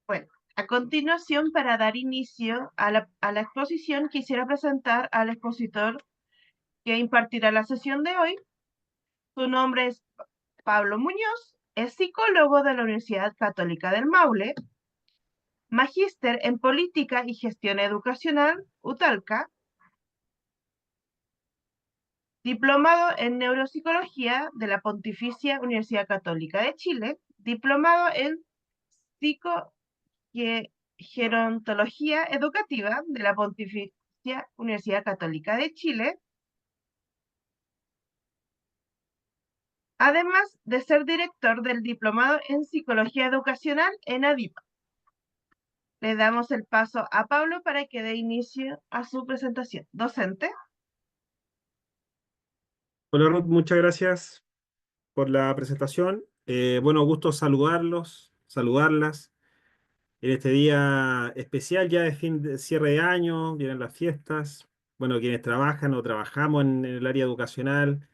Bueno, a continuación, para dar inicio a la exposición, quisiera presentar al expositor que impartirá la sesión de hoy. Su nombre es Pablo Muñoz, es psicólogo de la Universidad Católica del Maule, magíster en Política y Gestión Educacional, UTALCA, diplomado en Neuropsicología de la Pontificia Universidad Católica de Chile, diplomado en Psico Gerontología Educativa de la Pontificia Universidad Católica de Chile, además de ser director del Diplomado en Psicología Educacional en ADIPA. Le damos el paso a Pablo para que dé inicio a su presentación. Docente. Hola Ruth, muchas gracias por la presentación. Bueno, gusto saludarlas en este día especial ya de fin de cierre de año, vienen las fiestas. Bueno, quienes trabajan o trabajamos en el área educacional,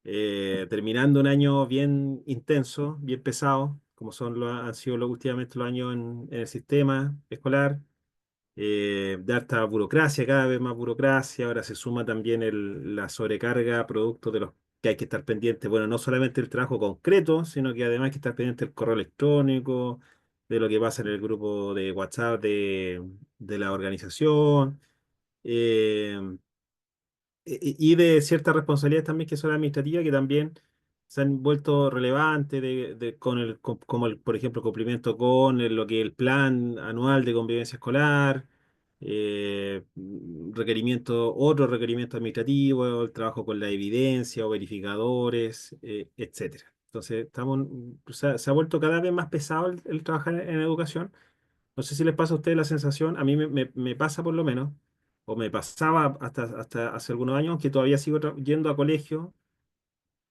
terminando un año bien intenso, bien pesado, como han sido últimamente los años en el sistema escolar. De harta burocracia, cada vez más burocracia. Ahora se suma también la sobrecarga producto de los que hay que estar pendiente, bueno, no solamente el trabajo concreto, sino que además hay que estar pendiente del correo electrónico, de lo que pasa en el grupo de WhatsApp de la organización. eh, y de ciertas responsabilidades también que son administrativas que también se han vuelto relevantes como por ejemplo, cumplimiento con lo que el plan anual de convivencia escolar, otros requerimientos administrativos, el trabajo con la evidencia o verificadores, etcétera. Entonces, se ha vuelto cada vez más pesado el trabajar en educación. No sé si les pasa a ustedes la sensación, a mí me pasa por lo menos, o me pasaba hasta hace algunos años, que todavía sigo yendo a colegio,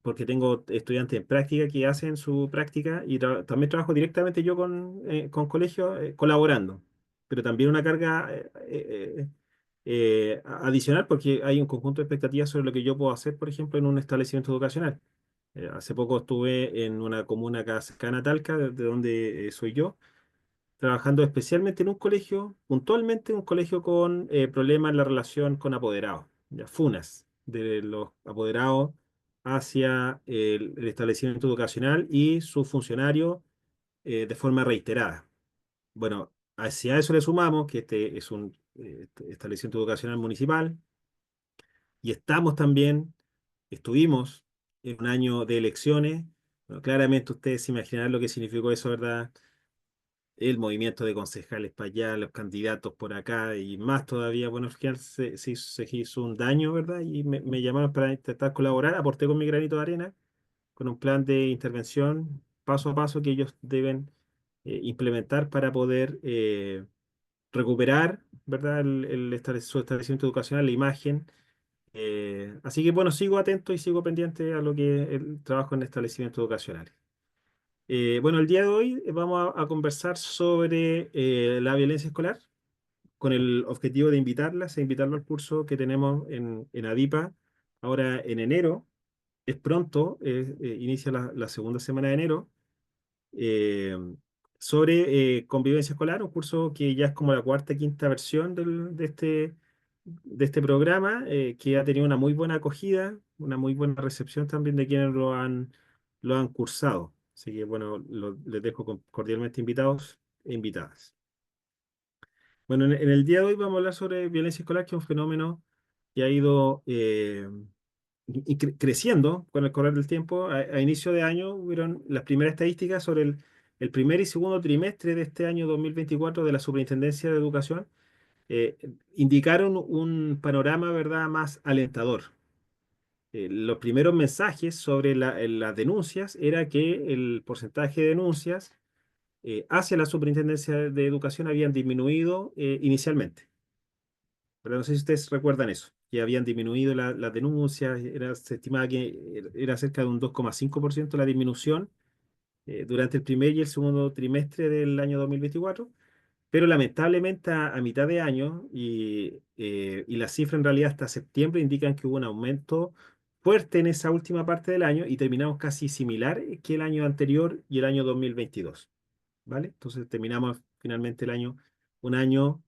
porque tengo estudiantes en práctica que hacen su práctica y también trabajo directamente yo con colegios colaborando, pero también una carga adicional porque hay un conjunto de expectativas sobre lo que yo puedo hacer, por ejemplo, en un establecimiento educacional. Hace poco estuve en una comuna acá cercana a Talca, de donde soy yo, trabajando especialmente en un colegio, puntualmente un colegio con problemas en la relación con apoderados, ya, funas de los apoderados hacia el establecimiento educacional y sus funcionarios de forma reiterada. Bueno, hacia eso le sumamos que este es un establecimiento educacional municipal y estuvimos en un año de elecciones. Bueno, claramente ustedes se imaginarán lo que significó eso, ¿verdad? El movimiento de concejales para allá, los candidatos por acá y más todavía. Bueno, al final se hizo un daño, ¿verdad? Y me llamaron para intentar colaborar, aporté con mi granito de arena, con un plan de intervención paso a paso que ellos deben implementar para poder recuperar, ¿verdad? Su establecimiento educacional, la imagen. Así que bueno, sigo atento y sigo pendiente a lo que es el trabajo en establecimientos educacionales. Bueno, el día de hoy vamos a conversar sobre la violencia escolar con el objetivo de invitarlo al curso que tenemos en ADIPA ahora en enero. Es pronto, inicia la segunda semana de enero, eh, sobre convivencia escolar, un curso que ya es como la cuarta, quinta versión de este programa, que ha tenido una muy buena acogida, una muy buena recepción también de quienes lo han cursado. Así que bueno, les dejo cordialmente invitados e invitadas. Bueno, en el día de hoy vamos a hablar sobre violencia escolar, que es un fenómeno que ha ido creciendo con el correr del tiempo. A inicio de año hubieron las primeras estadísticas sobre el primer y segundo trimestre de este año 2024 de la Superintendencia de Educación. eh, Indicaron un panorama, ¿verdad?, más alentador. Los primeros mensajes sobre las denuncias era que el porcentaje de denuncias hacia la Superintendencia de Educación habían disminuido inicialmente. Pero no sé si ustedes recuerdan eso, que habían disminuido las denuncias, se estimaba que era cerca de un 2,5% la disminución durante el primer y el segundo trimestre del año 2024. Pero lamentablemente a mitad de año y las cifras en realidad hasta septiembre indican que hubo un aumento fuerte en esa última parte del año y terminamos casi similar que el año anterior y el año 2022, ¿vale? Entonces terminamos finalmente un año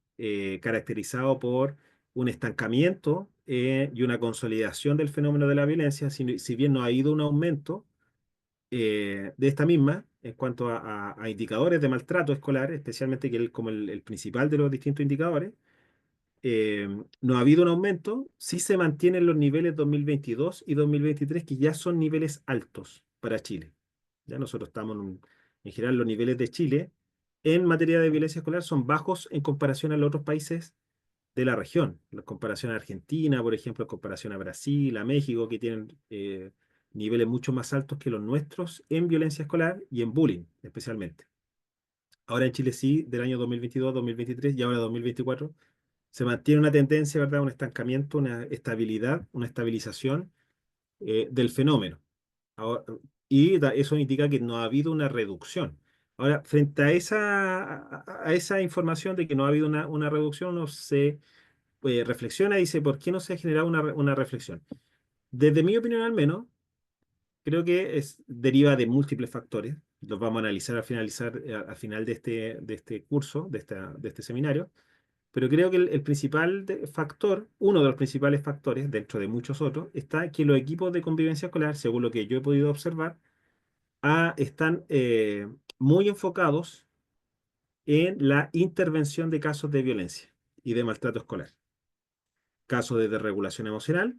caracterizado por un estancamiento y una consolidación del fenómeno de la violencia, si bien no ha habido un aumento de esta misma en cuanto a indicadores de maltrato escolar, especialmente que como el principal de los distintos indicadores, no ha habido un aumento, sí se mantienen los niveles 2022 y 2023, que ya son niveles altos para Chile. Ya nosotros estamos en general, los niveles de Chile en materia de violencia escolar son bajos en comparación a los otros países de la región. En comparación a Argentina, por ejemplo, en comparación a Brasil, a México, que tienen niveles mucho más altos que los nuestros en violencia escolar y en bullying, especialmente. Ahora en Chile sí, del año 2022, 2023 y ahora 2024 se mantiene una tendencia, ¿verdad? Un estancamiento, una estabilidad, una estabilización del fenómeno. Ahora, eso indica que no ha habido una reducción. Ahora, frente a esa información de que no ha habido una reducción, uno se reflexiona y dice, ¿por qué no se ha generado una reflexión? Desde mi opinión al menos, creo que deriva de múltiples factores. Los vamos a analizar al final de este curso, de este seminario. Pero creo que el principal factor, uno de los principales factores, dentro de muchos otros, está que los equipos de convivencia escolar, según lo que yo he podido observar, están muy enfocados en la intervención de casos de violencia y de maltrato escolar, casos de desregulación emocional,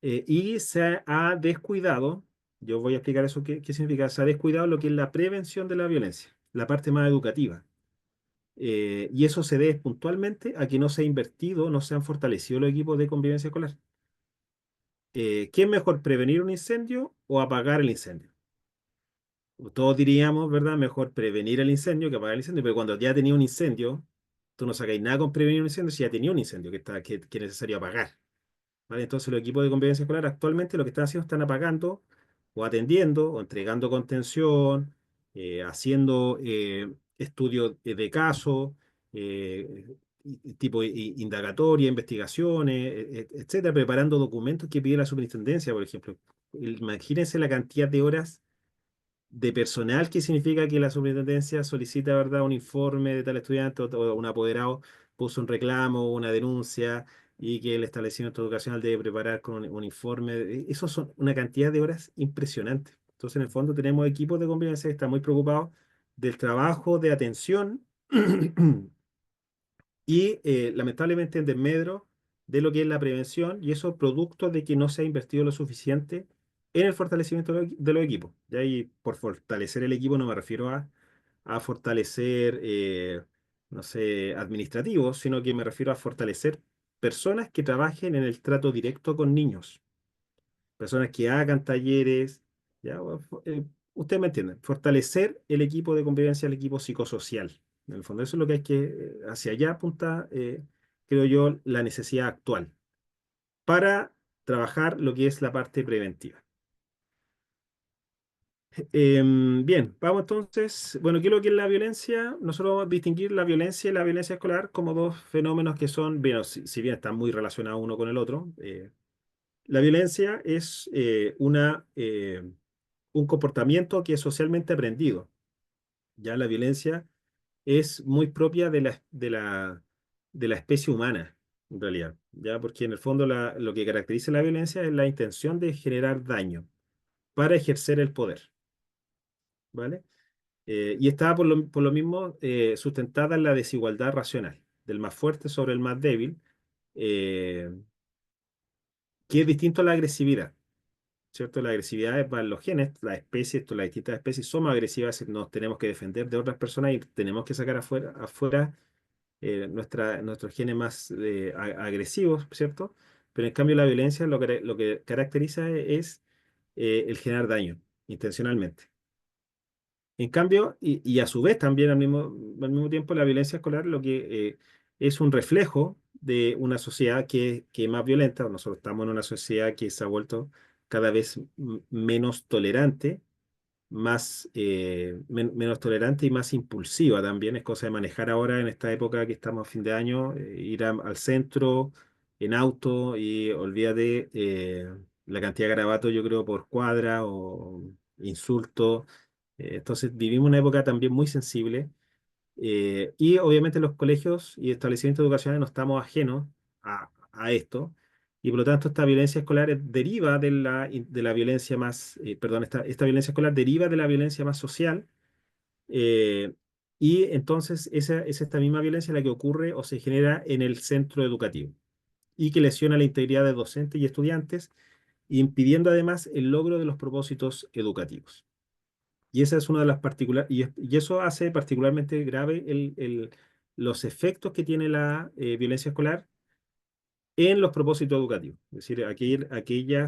y se ha descuidado, yo voy a explicar eso qué significa, se ha descuidado lo que es la prevención de la violencia, la parte más educativa. Y eso se debe puntualmente a que no se ha invertido, no se han fortalecido los equipos de convivencia escolar. ¿Qué es mejor, prevenir un incendio o apagar el incendio? Todos diríamos, ¿verdad? Mejor prevenir el incendio que apagar el incendio, pero cuando ya tenía un incendio, tú no sacáis nada con prevenir un incendio si ya tenía un incendio que es necesario apagar. ¿Vale? Entonces los equipos de convivencia escolar actualmente lo que están haciendo están apagando o atendiendo o entregando contención, haciendo estudios de caso, tipo indagatoria, investigaciones, etcétera, preparando documentos que pide la superintendencia, por ejemplo. Imagínense la cantidad de horas de personal, que significa que la superintendencia solicita, ¿verdad?, un informe de tal estudiante o un apoderado puso un reclamo, una denuncia y que el establecimiento educacional debe preparar con un informe. Eso son una cantidad de horas impresionantes. Entonces, en el fondo, tenemos equipos de convivencia que están muy preocupados del trabajo de atención y lamentablemente en desmedro de lo que es la prevención, y eso producto de que no se ha invertido lo suficiente en el fortalecimiento de los equipos. Ya ahí, por fortalecer el equipo no me refiero a fortalecer, no sé, administrativos, sino que me refiero a fortalecer personas que trabajen en el trato directo con niños, personas que hagan talleres, ¿ya? Ustedes me entienden, fortalecer el equipo de convivencia, el equipo psicosocial. En el fondo, eso es lo que hay que, hacia allá apunta, creo yo, la necesidad actual para trabajar lo que es la parte preventiva. Bien, vamos entonces, bueno, ¿qué es lo que es la violencia? Nosotros vamos a distinguir la violencia y la violencia escolar como dos fenómenos que son, bueno, si bien están muy relacionados uno con el otro. La violencia es un comportamiento que es socialmente aprendido. Ya la violencia es muy propia de la especie humana, en realidad. Ya porque en el fondo lo que caracteriza la violencia es la intención de generar daño para ejercer el poder, ¿vale? Y está por lo mismo sustentada en la desigualdad racional, del más fuerte sobre el más débil, eh, que es distinto a la agresividad. ¿Cierto? La agresividad es para los genes, las especies, las distintas especies somos agresivas, nos tenemos que defender de otras personas y tenemos que sacar afuera nuestros genes más agresivos, ¿cierto? Pero en cambio la violencia lo que caracteriza es el generar daño intencionalmente. En cambio, y a su vez también al mismo tiempo, la violencia escolar lo que es un reflejo de una sociedad que es más violenta. Nosotros estamos en una sociedad que se ha vuelto cada vez menos tolerante, menos tolerante y más impulsiva también. Es cosa de manejar ahora en esta época que estamos a fin de año, ir al centro en auto y olvídate la cantidad de garabatos, yo creo, por cuadra o insultos. Entonces vivimos una época también muy sensible Y obviamente los colegios y establecimientos educacionales no estamos ajenos a esto, y por lo tanto esta violencia escolar deriva de la violencia más, perdón, esta violencia escolar deriva de la violencia más social, eh, y entonces esa es esta misma violencia la que ocurre o se genera en el centro educativo y que lesiona la integridad de docentes y estudiantes, impidiendo además el logro de los propósitos educativos. Y esa es una de las y eso hace particularmente grave los efectos que tiene la violencia escolar en los propósitos educativos. Es decir, aquella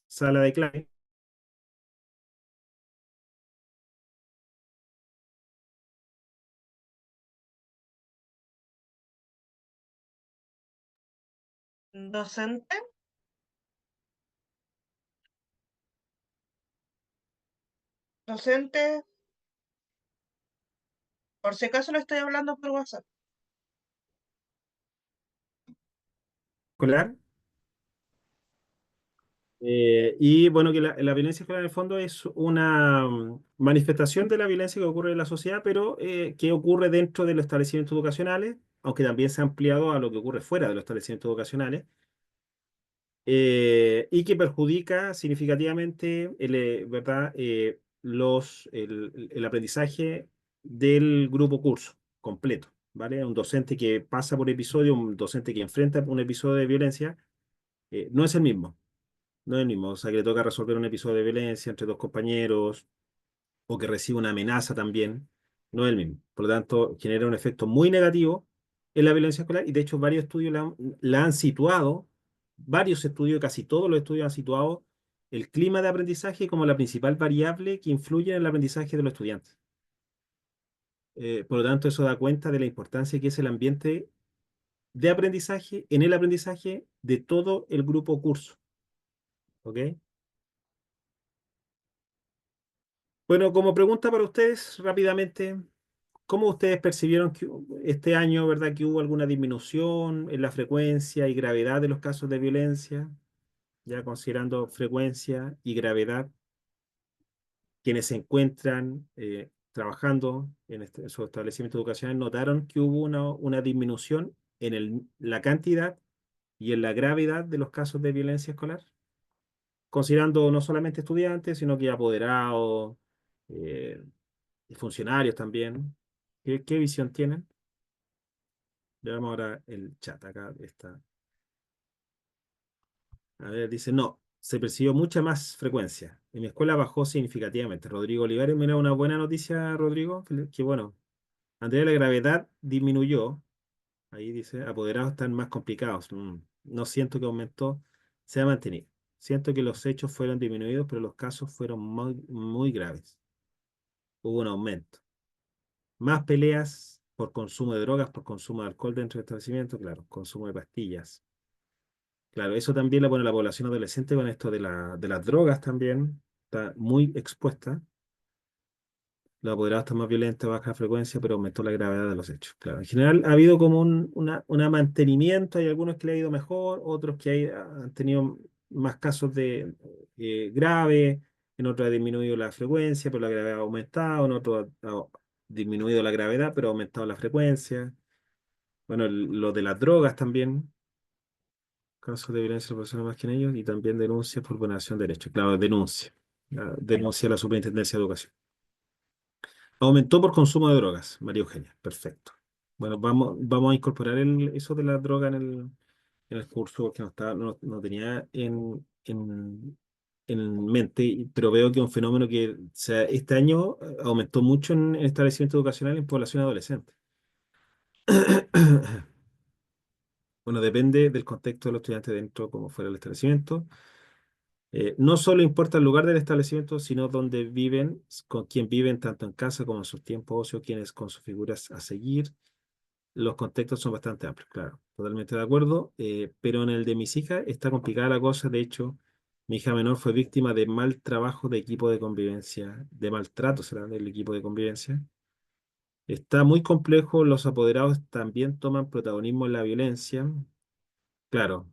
sala de clase, Docente, docente, por si acaso le estoy hablando por WhatsApp. escolar. Y bueno, que la violencia escolar en el fondo es una manifestación de la violencia que ocurre en la sociedad, pero que ocurre dentro de los establecimientos educacionales, aunque también se ha ampliado a lo que ocurre fuera de los establecimientos educacionales, y que perjudica significativamente ¿verdad? El aprendizaje del grupo curso completo, ¿vale? Un docente que pasa por episodio, un docente que enfrenta un episodio de violencia, no es el mismo. No es el mismo, o sea, que le toca resolver un episodio de violencia entre dos compañeros o que recibe una amenaza también, no es el mismo. Por lo tanto, genera un efecto muy negativo en la violencia escolar y de hecho varios estudios la han situado, varios estudios, casi todos los estudios han situado el clima de aprendizaje como la principal variable que influye en el aprendizaje de los estudiantes. Por lo tanto, eso da cuenta de la importancia que es el ambiente de aprendizaje en el aprendizaje de todo el grupo curso. ¿Ok? Bueno, como pregunta para ustedes rápidamente, ¿cómo ustedes percibieron que este año, verdad, que hubo alguna disminución en la frecuencia y gravedad de los casos de violencia? Ya considerando frecuencia y gravedad, quienes se encuentran trabajando en esos establecimientos educacionales notaron que hubo una disminución en la cantidad y en la gravedad de los casos de violencia escolar, considerando no solamente estudiantes, sino que apoderados, eh, y funcionarios también. ¿Qué visión tienen? Veamos ahora el chat. Acá está. A ver, dice, no, se percibió mucha más frecuencia. En mi escuela bajó significativamente. Rodrigo Olivares, mira, una buena noticia, Rodrigo. Que bueno. Andrea, la gravedad disminuyó. Ahí dice, apoderados están más complicados. No siento que aumentó, se ha mantenido. Siento que los hechos fueron disminuidos, pero los casos fueron muy, muy graves. Hubo un aumento. Más peleas por consumo de drogas, por consumo de alcohol dentro del establecimiento, claro, consumo de pastillas. Claro, eso también la pone la población adolescente con esto de las drogas también. Está muy expuesta. Los apoderados están más violentos, baja frecuencia, pero aumentó la gravedad de los hechos. Claro, en general ha habido como una mantenimiento. Hay algunos que le ha ido mejor, otros que han tenido más casos de graves, en otros ha disminuido la frecuencia, pero la gravedad ha aumentado, en otros ha disminuido la gravedad, pero ha aumentado la frecuencia. Bueno, lo de las drogas también, casos de violencia de personas más que en ellos, y también denuncias por vulneración de derechos. Claro, denuncia. Denuncia a la Superintendencia de Educación. Aumentó por consumo de drogas, María Eugenia. Perfecto. Bueno, vamos a incorporar eso de la droga en el curso porque no tenía en mente, pero veo que es un fenómeno que este año aumentó mucho en establecimientos educacionales en población adolescente. Bueno, depende del contexto de los estudiantes dentro como fuera el establecimiento. No solo importa el lugar del establecimiento, sino dónde viven, con quién viven, tanto en casa como en sus tiempos de ocio, quiénes con sus figuras a seguir. Los contextos son bastante amplios, claro, totalmente de acuerdo. Pero en el de mis hijas está complicada la cosa. De hecho, mi hija menor fue víctima de mal trabajo de equipo de convivencia, de maltrato, será del equipo de convivencia. Está muy complejo, los apoderados también toman protagonismo en la violencia. Claro,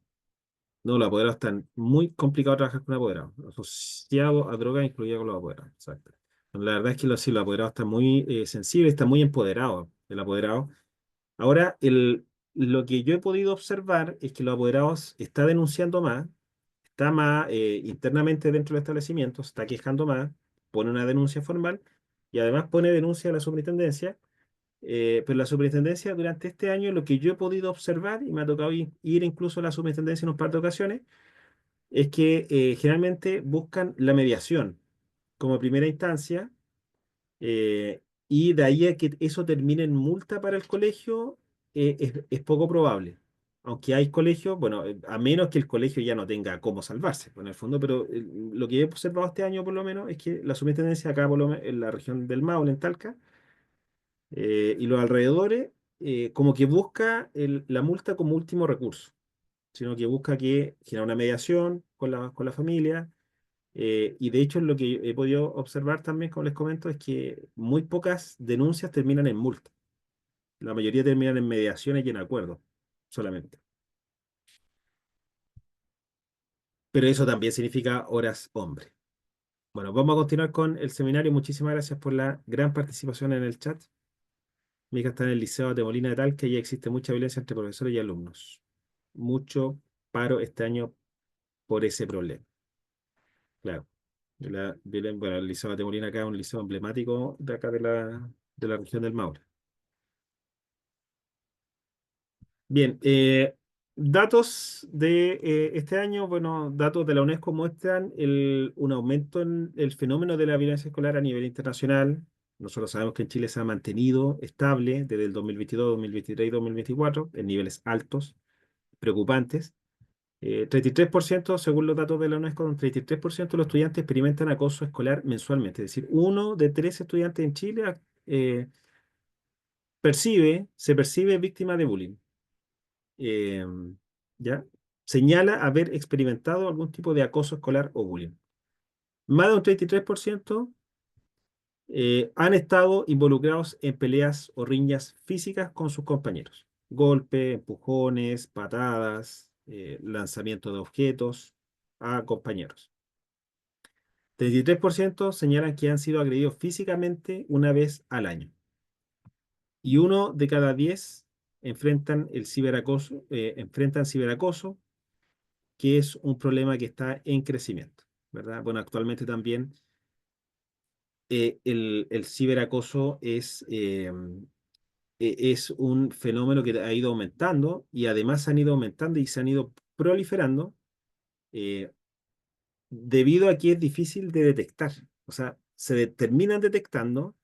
no, los apoderados están muy complicados trabajar con apoderados, asociado a drogas, incluido con los apoderados. Exacto. La verdad es que sí, los apoderados están muy sensibles, están muy empoderados. el apoderado. Ahora, lo que yo he podido observar es que los apoderados está denunciando más, está más internamente dentro del establecimiento, se está quejando más, pone una denuncia formal y además pone denuncia a la superintendencia. Pero la superintendencia durante este año, lo que yo he podido observar, y me ha tocado ir incluso a la superintendencia en un par de ocasiones, es que generalmente buscan la mediación como primera instancia, y de ahí a que eso termine en multa para el colegio, es poco probable. Aunque hay colegios, bueno, a menos que el colegio ya no tenga cómo salvarse, pues, en el fondo, pero lo que he observado este año por lo menos es que la superintendencia acá por lo en la región del Maule, en Talca, y los alrededores, como que busca la multa como último recurso, sino que busca que generar una mediación con la familia. Y de hecho, lo que he podido observar también, como les comento, es que muy pocas denuncias terminan en multa. La mayoría terminan en mediaciones y en acuerdos solamente. Pero eso también significa horas hombre. Bueno, vamos a continuar con el seminario. Muchísimas gracias por la gran participación en el chat. Mi hija está en el Liceo de Molina de Talca y ya existe mucha violencia entre profesores y alumnos. Mucho paro este año por ese problema. Claro. Bueno, el Liceo de Molina acá es un liceo emblemático de acá de la región del Maule. Bien, datos de este año, bueno, datos de la UNESCO muestran un aumento en el fenómeno de la violencia escolar a nivel internacional. Nosotros sabemos que en Chile se ha mantenido estable desde el 2022, 2023 y 2024 en niveles altos, preocupantes. 33%, según los datos de la UNESCO, un 33% de los estudiantes experimentan acoso escolar mensualmente. Es decir, uno de tres estudiantes en Chile se percibe víctima de bullying. eh, ¿Ya? Señala haber experimentado algún tipo de acoso escolar o bullying. Más de un 33% han estado involucrados en peleas o riñas físicas con sus compañeros. Golpes, empujones, patadas, lanzamiento de objetos a compañeros. 33% señalan que han sido agredidos físicamente una vez al año. Y uno de cada 10 enfrentan ciberacoso, que es un problema que está en crecimiento, ¿verdad? Bueno, actualmente también el ciberacoso es un fenómeno que ha ido aumentando y además han ido aumentando y se han ido proliferando eh, debido a que es difícil de detectar. O sea, terminan detectando,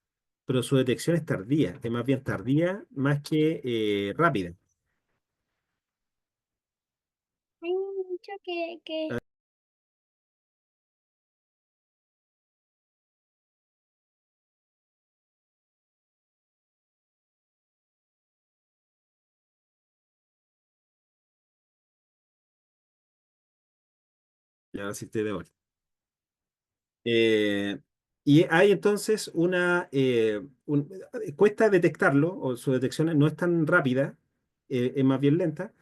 pero su detección es tardía, es más bien tardía más que rápida. Hay mucho que Ya asistí de vuelta. Eh, y hay entonces cuesta detectarlo, o su detección no es tan rápida, es más bien lenta,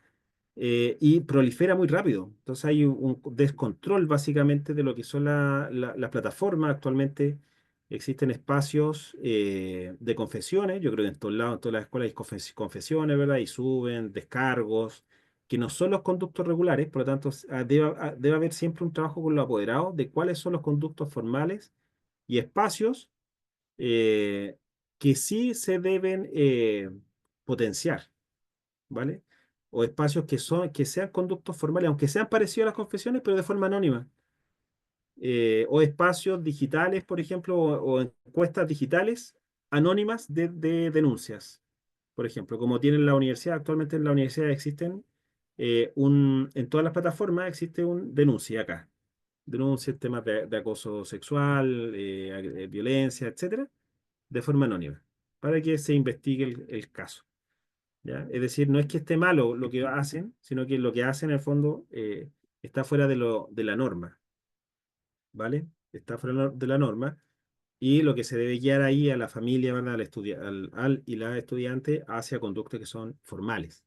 y prolifera muy rápido. Entonces hay un descontrol básicamente de lo que son las plataformas. Actualmente existen espacios de confesiones, yo creo que en todos lados, en todas las escuelas hay confesiones, ¿verdad? Y suben descargos, que no son los conductos regulares, por lo tanto debe haber siempre un trabajo con los apoderados de cuáles son los conductos formales y espacios eh, que sí se deben potenciar, ¿vale? O espacios que sean conductos formales, aunque sean parecidos a las confesiones, pero de forma anónima. O espacios digitales, por ejemplo, o encuestas digitales anónimas de denuncias. Por ejemplo, como tiene la universidad, actualmente en la universidad existen, en todas las plataformas existe un denuncia acá. Denuncias, temas de acoso sexual, violencia, etcétera, de forma anónima, para que se investigue el caso. ¿Ya? Es decir, no es que esté malo lo que hacen, sino que lo que hacen en el fondo está fuera de la norma, ¿vale? Está fuera de la norma y lo que se debe guiar ahí a la familia, ¿verdad? Al y la estudiante hacia conductas que son formales.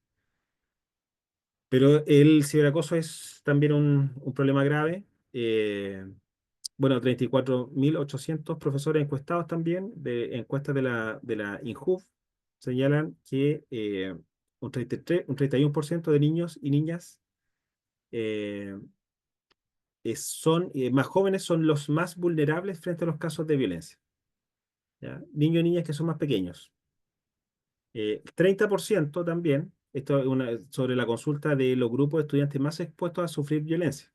Pero el ciberacoso es también un problema grave. Bueno, 34.800 profesores encuestados también, de encuestas de la INJUV, señalan que un 31% de niños y niñas eh, más jóvenes son los más vulnerables frente a los casos de violencia. ¿Ya? Niños y niñas que son más pequeños. 30% también, esto es sobre la consulta de los grupos de estudiantes más expuestos a sufrir violencia.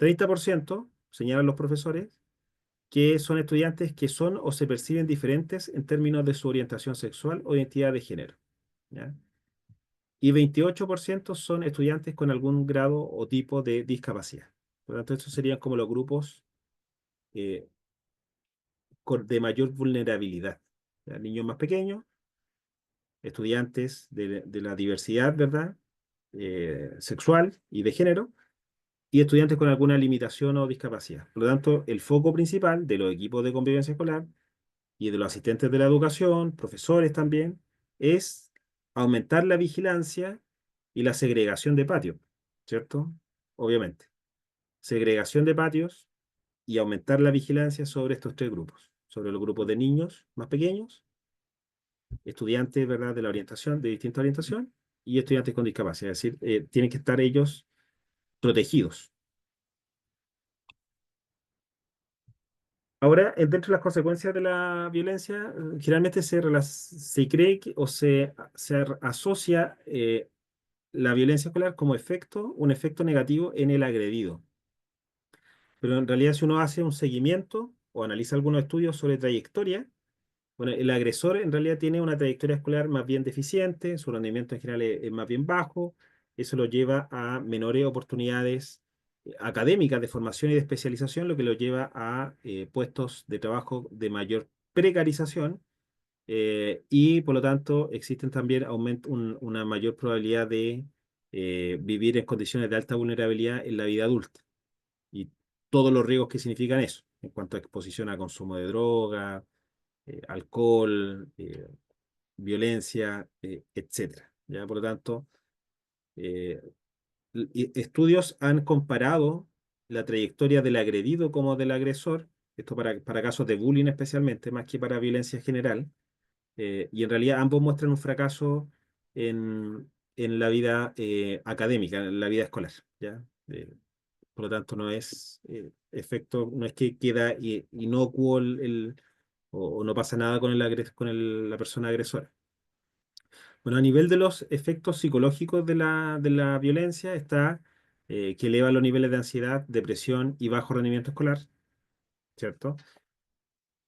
30% señalan los profesores que son estudiantes que son o se perciben diferentes en términos de su orientación sexual o identidad de género. ¿Ya? Y 28% son estudiantes con algún grado o tipo de discapacidad. Por lo tanto, estos serían como los grupos eh, de mayor vulnerabilidad. ¿Ya? Niños más pequeños, estudiantes de la diversidad, ¿verdad? Sexual y de género, y estudiantes con alguna limitación o discapacidad. Por lo tanto, el foco principal de los equipos de convivencia escolar y de los asistentes de la educación, profesores también, es aumentar la vigilancia y la segregación de patios, ¿cierto? Obviamente. Segregación de patios y aumentar la vigilancia sobre estos tres grupos, sobre los grupos de niños más pequeños, estudiantes, ¿verdad?, de la orientación, de distinta orientación, y estudiantes con discapacidad. Es decir, tienen que estar ellos protegidos. Ahora, dentro de las consecuencias de la violencia, generalmente se cree o se asocia la violencia escolar como un efecto negativo en el agredido. Pero en realidad, si uno hace un seguimiento o analiza algunos estudios sobre trayectoria, bueno, el agresor en realidad tiene una trayectoria escolar más bien deficiente, su rendimiento en general es más bien bajo, eso lo lleva a menores oportunidades académicas de formación y de especialización, lo que lo lleva a puestos de trabajo de mayor precarización y por lo tanto existen también una mayor probabilidad de vivir en condiciones de alta vulnerabilidad en la vida adulta y todos los riesgos que significan eso, en cuanto a exposición a consumo de droga, alcohol, violencia, etcétera. ¿Ya? Por lo tanto, eh, estudios han comparado la trayectoria del agredido como del agresor, esto para casos de bullying especialmente, más que para violencia general, y en realidad ambos muestran un fracaso en la vida académica, en la vida escolar. ¿Ya? Por lo tanto, no es que queda inocuo o no pasa nada con la persona agresora. Bueno, a nivel de los efectos psicológicos de la violencia está que eleva los niveles de ansiedad, depresión y bajo rendimiento escolar, ¿cierto?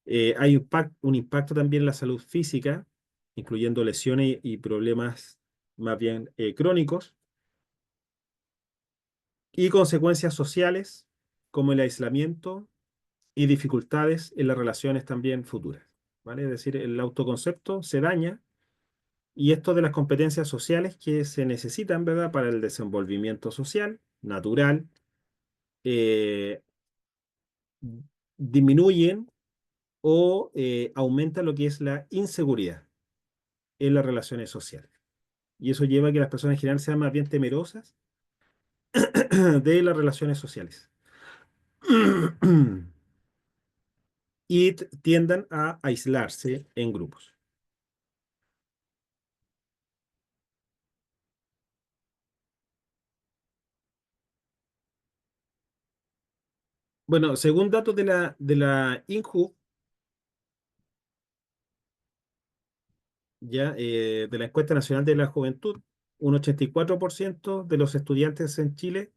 Hay un impacto también en la salud física, incluyendo lesiones y problemas más bien crónicos, y consecuencias sociales como el aislamiento y dificultades en las relaciones también futuras, ¿vale? Es decir, el autoconcepto se daña y esto de las competencias sociales que se necesitan, ¿verdad?, para el desenvolvimiento social, natural, eh, disminuyen o aumentan lo que es la inseguridad en las relaciones sociales. Y eso lleva a que las personas en general sean más bien temerosas de las relaciones sociales. Y tiendan a aislarse en grupos. Bueno, según datos de la INJU, ya, de la Encuesta Nacional de la Juventud, un 84% de los estudiantes en Chile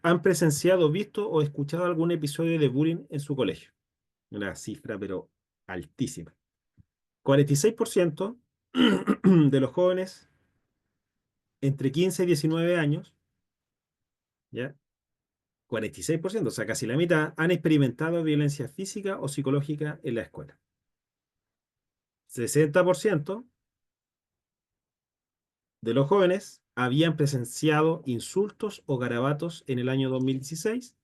han presenciado, visto o escuchado algún episodio de bullying en su colegio. Una cifra, pero altísima. 46% de los jóvenes entre 15 y 19 años, ¿ya? 46%, o sea, casi la mitad, han experimentado violencia física o psicológica en la escuela. 60% de los jóvenes habían presenciado insultos o garabatos en el año 2016,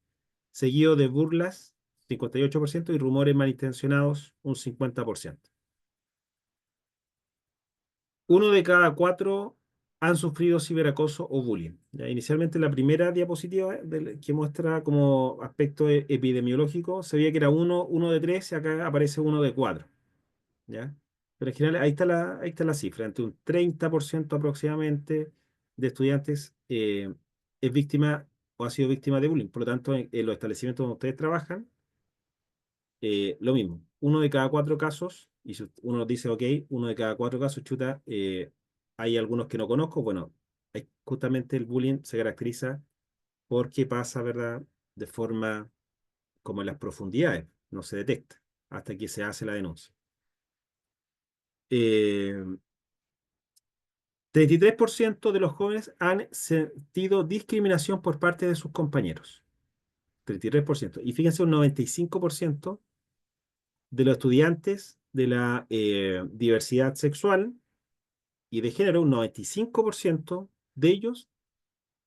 seguido de burlas, 58%, y rumores malintencionados, un 50%. Uno de cada cuatro han sufrido ciberacoso o bullying. ¿Ya? Inicialmente, la primera diapositiva que muestra como aspecto epidemiológico se veía que era uno de tres y acá aparece uno de cuatro. ¿Ya? Pero en general, ahí está la cifra. Entre un 30% aproximadamente de estudiantes es víctima o ha sido víctima de bullying. Por lo tanto, en los establecimientos donde ustedes trabajan, lo mismo. Uno de cada cuatro casos, y si uno dice, ok, uno de cada cuatro casos, chuta, hay algunos que no conozco. Bueno, justamente el bullying se caracteriza porque pasa, ¿verdad? De forma como en las profundidades, no se detecta hasta que se hace la denuncia. 33% de los jóvenes han sentido discriminación por parte de sus compañeros. 33%. Y fíjense, un 95% de los estudiantes de la diversidad sexual y de género, un 95% de ellos,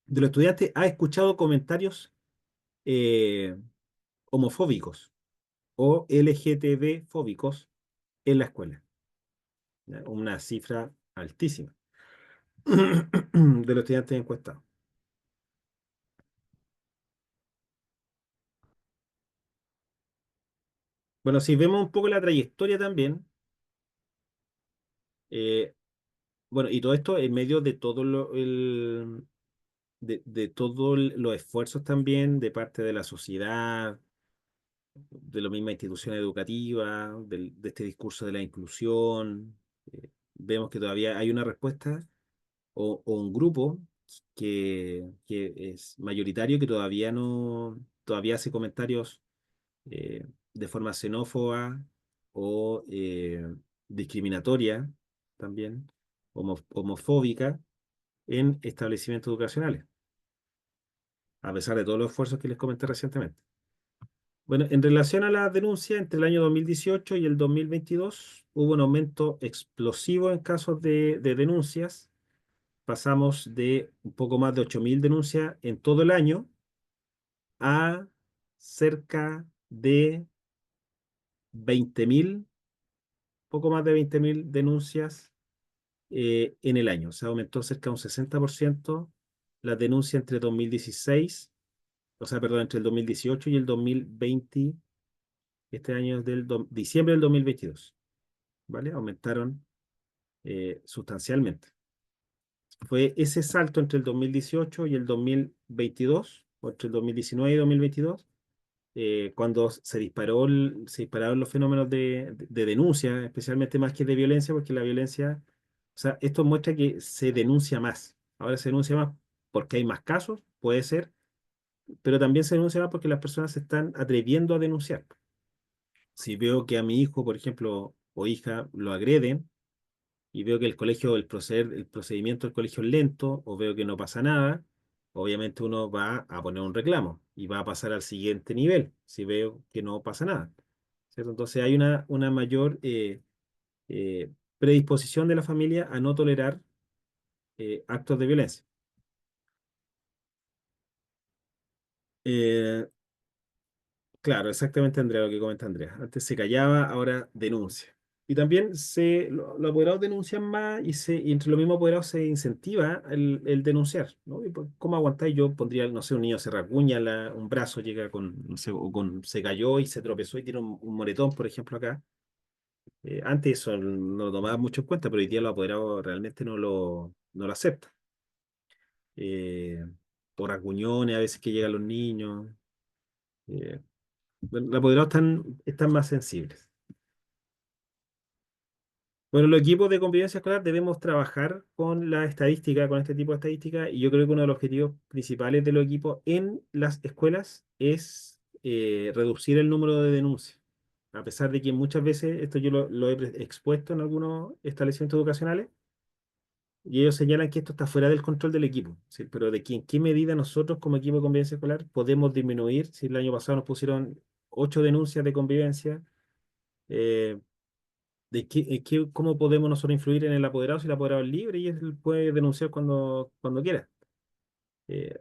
de los estudiantes, ha escuchado comentarios eh, homofóbicos o LGTB fóbicos en la escuela. ¿Ya? Una cifra altísima de los estudiantes encuestados. Bueno, si vemos un poco la trayectoria también, eh, bueno, y todo esto en medio de todo de todos los esfuerzos también de parte de la sociedad, de la misma institución educativa, de este discurso de la inclusión, vemos que todavía hay una respuesta o un grupo que es mayoritario que todavía hace comentarios de forma xenófoba o discriminatoria también, homofóbica en establecimientos educacionales, a pesar de todos los esfuerzos que les comenté recientemente. Bueno, en relación a la denuncia, entre el año 2018 y el 2022 hubo un aumento explosivo en casos de denuncias. Pasamos de un poco más de 8.000 denuncias en todo el año a cerca de 20.000, poco más de 20.000 denuncias en el año. O sea, aumentó cerca de un 60% la denuncia entre 2016, o sea, perdón, entre el 2018 y el 2020. Este año es del diciembre del 2022, ¿vale? Aumentaron sustancialmente. Fue ese salto entre el 2018 y el 2022, o entre el 2019 y 2022, cuando se dispararon los fenómenos de denuncia, especialmente más que de violencia, porque la violencia, o sea, esto muestra que se denuncia más. Ahora se denuncia más porque hay más casos, puede ser, pero también se denuncia más porque las personas se están atreviendo a denunciar. Si veo que a mi hijo, por ejemplo, o hija lo agreden, y veo que el procedimiento del colegio es lento, o veo que no pasa nada, obviamente uno va a poner un reclamo y va a pasar al siguiente nivel si veo que no pasa nada. ¿Cierto? Entonces hay una mayor eh, predisposición de la familia a no tolerar actos de violencia. Eh, Claro, exactamente, Andrea, lo que comenta Andrea. Antes se callaba, ahora denuncia. Y también los apoderados denuncian más y entre los mismos apoderados se incentiva el denunciar, ¿no? Y pues, ¿cómo aguantáis? Yo pondría, no sé, un niño se rasguña un brazo, llega con, no sé, se cayó y se tropezó y tiene un moretón, por ejemplo, acá. Antes eso no lo tomaba mucho en cuenta, pero hoy día los apoderados realmente no lo aceptan. Eh, por rasguñones a veces que llegan los niños. eh, Bueno, los apoderados están más sensibles. Bueno, los equipos de convivencia escolar debemos trabajar con la estadística, con este tipo de estadística, y yo creo que uno de los objetivos principales de los equipos en las escuelas es reducir el número de denuncias. A pesar de que muchas veces, esto yo lo he expuesto en algunos establecimientos educacionales, y ellos señalan que esto está fuera del control del equipo, ¿sí? Pero en qué medida nosotros como equipo de convivencia escolar podemos disminuir, si el año pasado nos pusieron 8 denuncias de convivencia, eh, cómo podemos nosotros influir en el apoderado si el apoderado es libre y él puede denunciar cuando quiera. Eh,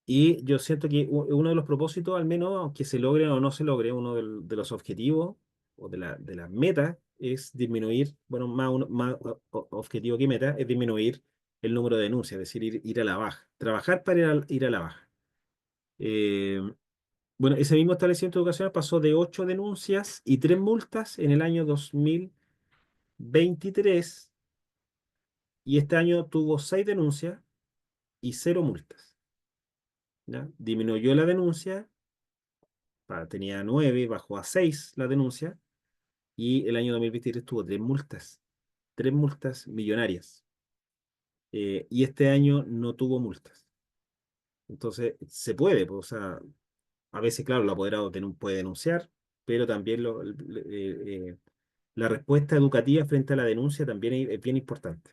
y yo siento que uno de los propósitos, al menos, aunque se logre o no se logre, uno de los objetivos o de las metas es disminuir, bueno, más objetivo que meta, es disminuir el número de denuncias, es decir, ir a la baja, trabajar para ir a la baja. Eh, bueno, ese mismo establecimiento educacional pasó de 8 denuncias y 3 multas en el año 2022 23 y este año tuvo 6 denuncias y 0 multas. ¿Ya? Disminuyó la denuncia, tenía 9, bajó a 6 la denuncia y el año 2023 tuvo 3 multas millonarias. Y este año no tuvo multas. Entonces, se puede, pues, o sea, a veces, claro, el apoderado puede denunciar, pero también la respuesta educativa frente a la denuncia también es bien importante.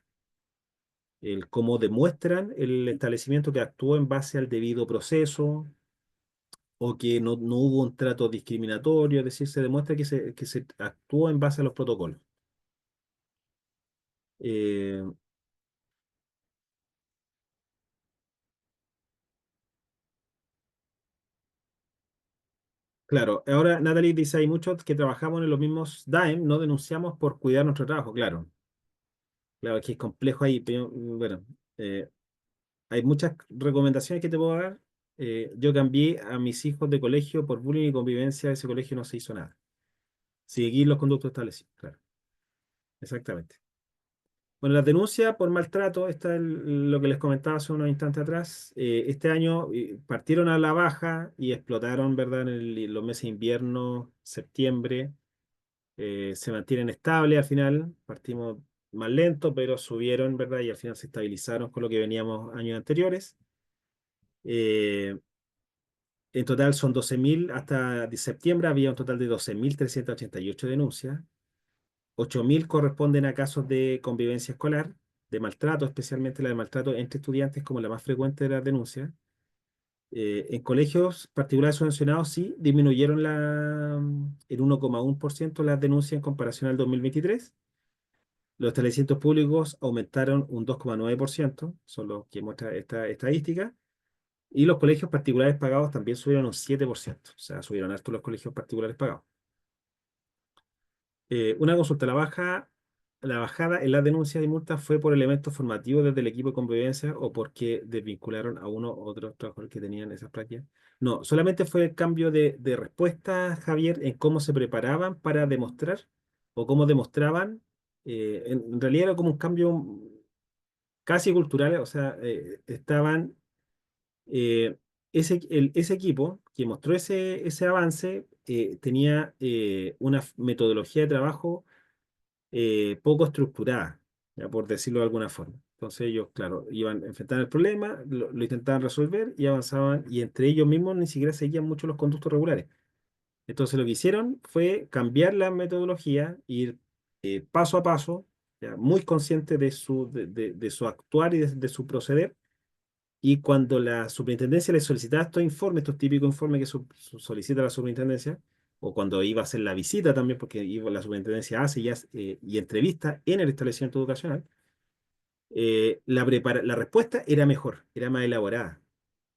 El cómo demuestran el establecimiento que actuó en base al debido proceso o que no hubo un trato discriminatorio, es decir, se demuestra que se actuó en base a los protocolos. Eh, claro, ahora Natalie dice, hay muchos que trabajamos en los mismos DAEM, no denunciamos por cuidar nuestro trabajo, claro. Claro, es que es complejo ahí, pero bueno, hay muchas recomendaciones que te puedo dar. Yo cambié a mis hijos de colegio por bullying y convivencia, ese colegio no se hizo nada. Seguir los conductos establecidos, claro, exactamente. Bueno, las denuncias por maltrato, esta es lo que les comentaba hace unos instantes atrás. Este año partieron a la baja y explotaron, ¿verdad? En los meses de invierno, septiembre, se mantienen estables al final. Partimos más lento, pero subieron, ¿verdad? Y al final se estabilizaron con lo que veníamos años anteriores. Eh, en total son 12.000, hasta de septiembre había un total de 12.388 denuncias. 8.000 corresponden a casos de convivencia escolar, de maltrato, especialmente la de maltrato entre estudiantes como la más frecuente de las denuncias. En colegios particulares subvencionados sí disminuyeron el 1,1% las denuncias en comparación al 2023. Los establecimientos públicos aumentaron un 2,9%, son los que muestra esta estadística. Y los colegios particulares pagados también subieron un 7%, o sea, subieron harto los colegios particulares pagados. Una consulta, la bajada en las denuncias y multas fue por elementos formativos desde el equipo de convivencia o porque desvincularon a uno u otros trabajadores que tenían esas prácticas. No, solamente fue el cambio de respuesta, Javier, en cómo se preparaban para demostrar o cómo demostraban. En realidad era como un cambio casi cultural, o sea, eh, ese equipo que mostró ese avance tenía una metodología de trabajo poco estructurada, ya por decirlo de alguna forma. Entonces ellos, claro, iban a enfrentar el problema, lo intentaban resolver y avanzaban, y entre ellos mismos ni siquiera seguían mucho los conductos regulares. Entonces lo que hicieron fue cambiar la metodología, ir paso a paso, ya, muy conscientes de su actuar y de su proceder. Y cuando la superintendencia le solicitaba estos informes, estos típicos informes que solicita la superintendencia, o cuando iba a hacer la visita también, porque la superintendencia hace y entrevista en el establecimiento educacional, la respuesta era mejor, era más elaborada,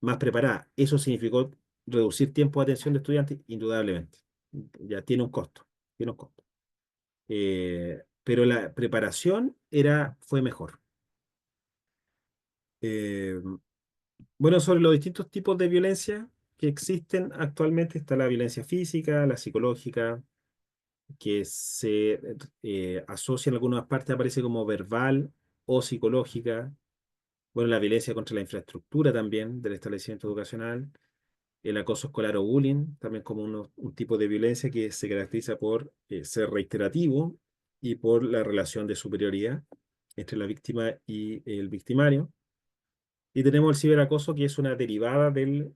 más preparada. Eso significó reducir tiempo de atención de estudiantes, indudablemente. Ya tiene un costo, tiene un costo. Pero la preparación fue mejor. Eh, Bueno, sobre los distintos tipos de violencia que existen actualmente, está la violencia física, la psicológica, que se asocia en algunas partes, aparece como verbal o psicológica. Bueno, la violencia contra la infraestructura también del establecimiento educacional, el acoso escolar o bullying, también como un tipo de violencia que se caracteriza por ser reiterativo y por la relación de superioridad entre la víctima y el victimario. Y tenemos el ciberacoso, que es una derivada del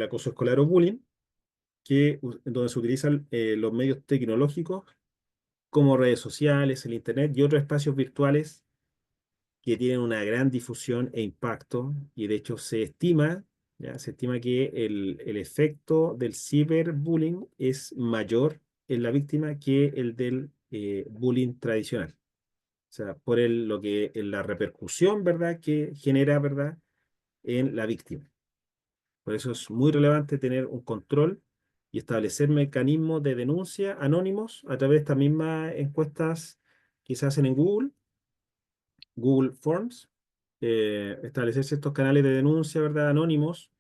acoso escolar o bullying, en donde se utilizan los medios tecnológicos como redes sociales, el Internet y otros espacios virtuales que tienen una gran difusión e impacto. Y de hecho se estima que el efecto del ciberbullying es mayor en la víctima que el del bullying tradicional. O sea, por la repercusión, ¿verdad?, que genera, ¿verdad?, en la víctima. Por eso es muy relevante tener un control y establecer mecanismos de denuncia anónimos a través de estas mismas encuestas que se hacen en Google Forms, establecer ciertos canales de denuncia, ¿verdad?, anónimos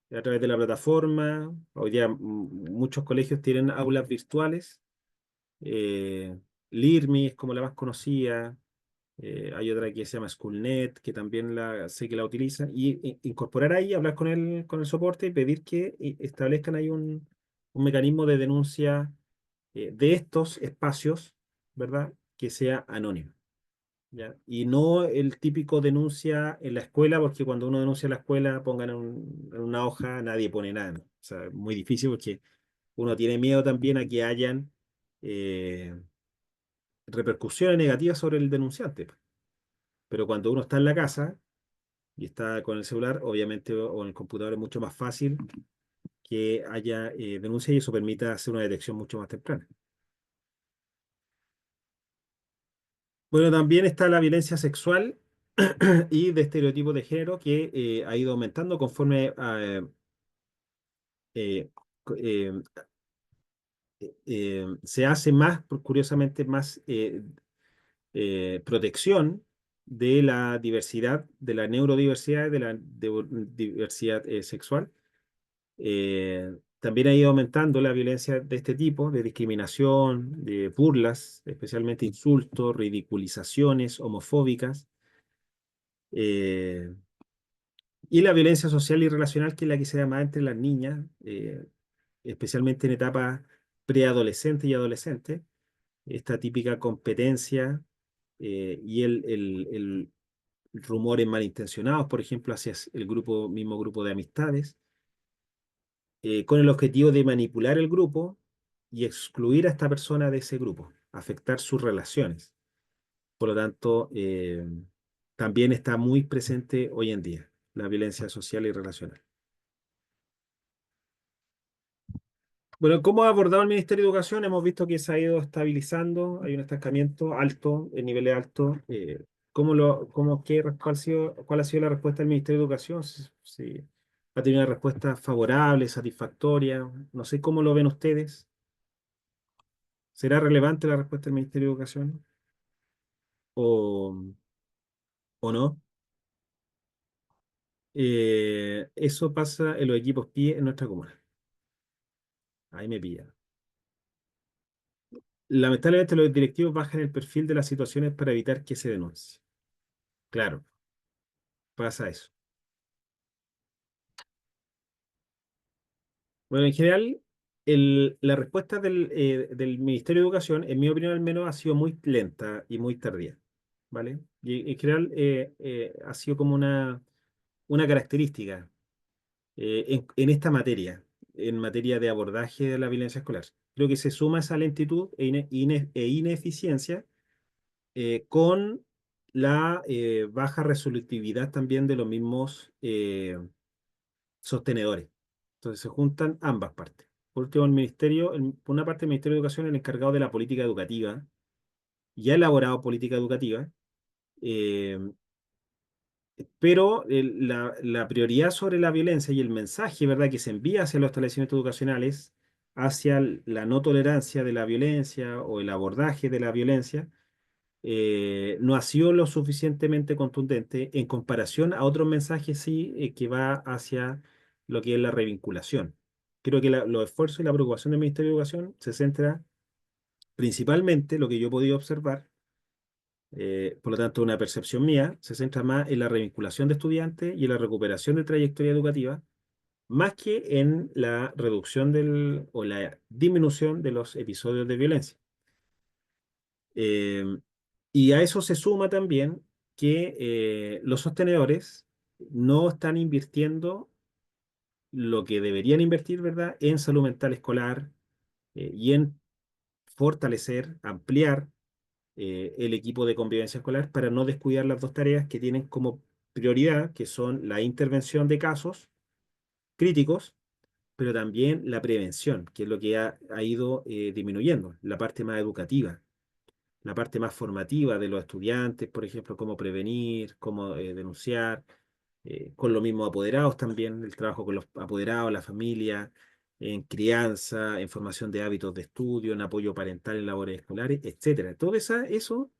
a través de la plataforma. Hoy día muchos colegios tienen aulas virtuales, LIRMI es como la más conocida. Hay otra que se llama Schoolnet, que también sé que la utilizan. Y incorporar ahí, hablar con el soporte y pedir que establezcan ahí un mecanismo de denuncia de estos espacios, ¿verdad? Que sea anónimo. ¿Ya? Y no el típico denuncia en la escuela, porque cuando uno denuncia en la escuela, pongan en una hoja, nadie pone nada, ¿no? O sea, es muy difícil porque uno tiene miedo también a que hayan eh, repercusiones negativas sobre el denunciante. Pero cuando uno está en la casa y está con el celular, obviamente, o en el computador, es mucho más fácil que haya denuncia y eso permita hacer una detección mucho más temprana. Bueno, también está la violencia sexual y de estereotipos de género que ha ido aumentando conforme eh, eh, se hace más, curiosamente, más protección de la diversidad, de la neurodiversidad, de la diversidad sexual. También ha ido aumentando la violencia de este tipo, de discriminación, de burlas, especialmente insultos, ridiculizaciones homofóbicas. eh, y la violencia social y relacional, que es la que se da más entre las niñas, especialmente en etapas preadolescentes y adolescentes, esta típica competencia y el rumores malintencionados, por ejemplo, hacia el mismo grupo de amistades, con el objetivo de manipular el grupo y excluir a esta persona de ese grupo, afectar sus relaciones. Por lo tanto, también está muy presente hoy en día la violencia social y relacional. Bueno, ¿cómo ha abordado el Ministerio de Educación? Hemos visto que se ha ido estabilizando, hay un estancamiento alto, en niveles altos. ¿Cuál ha sido la respuesta del Ministerio de Educación? Si ha tenido una respuesta favorable, satisfactoria. No sé cómo lo ven ustedes. ¿Será relevante la respuesta del Ministerio de Educación o, o no? Eso pasa en los equipos PIE en nuestra comuna. Ahí me pilla. Lamentablemente los directivos bajan el perfil de las situaciones para evitar que se denuncie. Claro, pasa eso. Bueno, en general, la respuesta del Ministerio de Educación, en mi opinión al menos, ha sido muy lenta y muy tardía, ¿vale? Y en general ha sido como una característica en esta materia, en materia de abordaje de la violencia escolar. Creo que se suma esa lentitud e ineficiencia con la baja resolutividad también de los mismos sostenedores. Entonces se juntan ambas partes. Por último, por una parte, el Ministerio de Educación es el encargado de la política educativa y ha elaborado política educativa, eh, pero la prioridad sobre la violencia y el mensaje, ¿verdad?, que se envía hacia los establecimientos educacionales, hacia la no tolerancia de la violencia o el abordaje de la violencia, no ha sido lo suficientemente contundente en comparación a otros mensajes, sí, que va hacia lo que es la revinculación. Creo que los esfuerzos y la preocupación del Ministerio de Educación se centra principalmente, lo que yo he podido observar, por lo tanto una percepción mía, se centra más en la revinculación de estudiantes y en la recuperación de trayectoria educativa, más que en la reducción o la disminución de los episodios de violencia. Eh, y a eso se suma también que los sostenedores no están invirtiendo lo que deberían invertir, ¿verdad?, en salud mental escolar y en fortalecer, ampliar el equipo de convivencia escolar para no descuidar las dos tareas que tienen como prioridad, que son la intervención de casos críticos, pero también la prevención, que es lo que ha ido disminuyendo, la parte más educativa, la parte más formativa de los estudiantes, por ejemplo, cómo prevenir, cómo denunciar, con los mismos apoderados también, el trabajo con los apoderados, la familia, en crianza, en formación de hábitos de estudio, en apoyo parental en labores escolares, etcétera. Todo eso,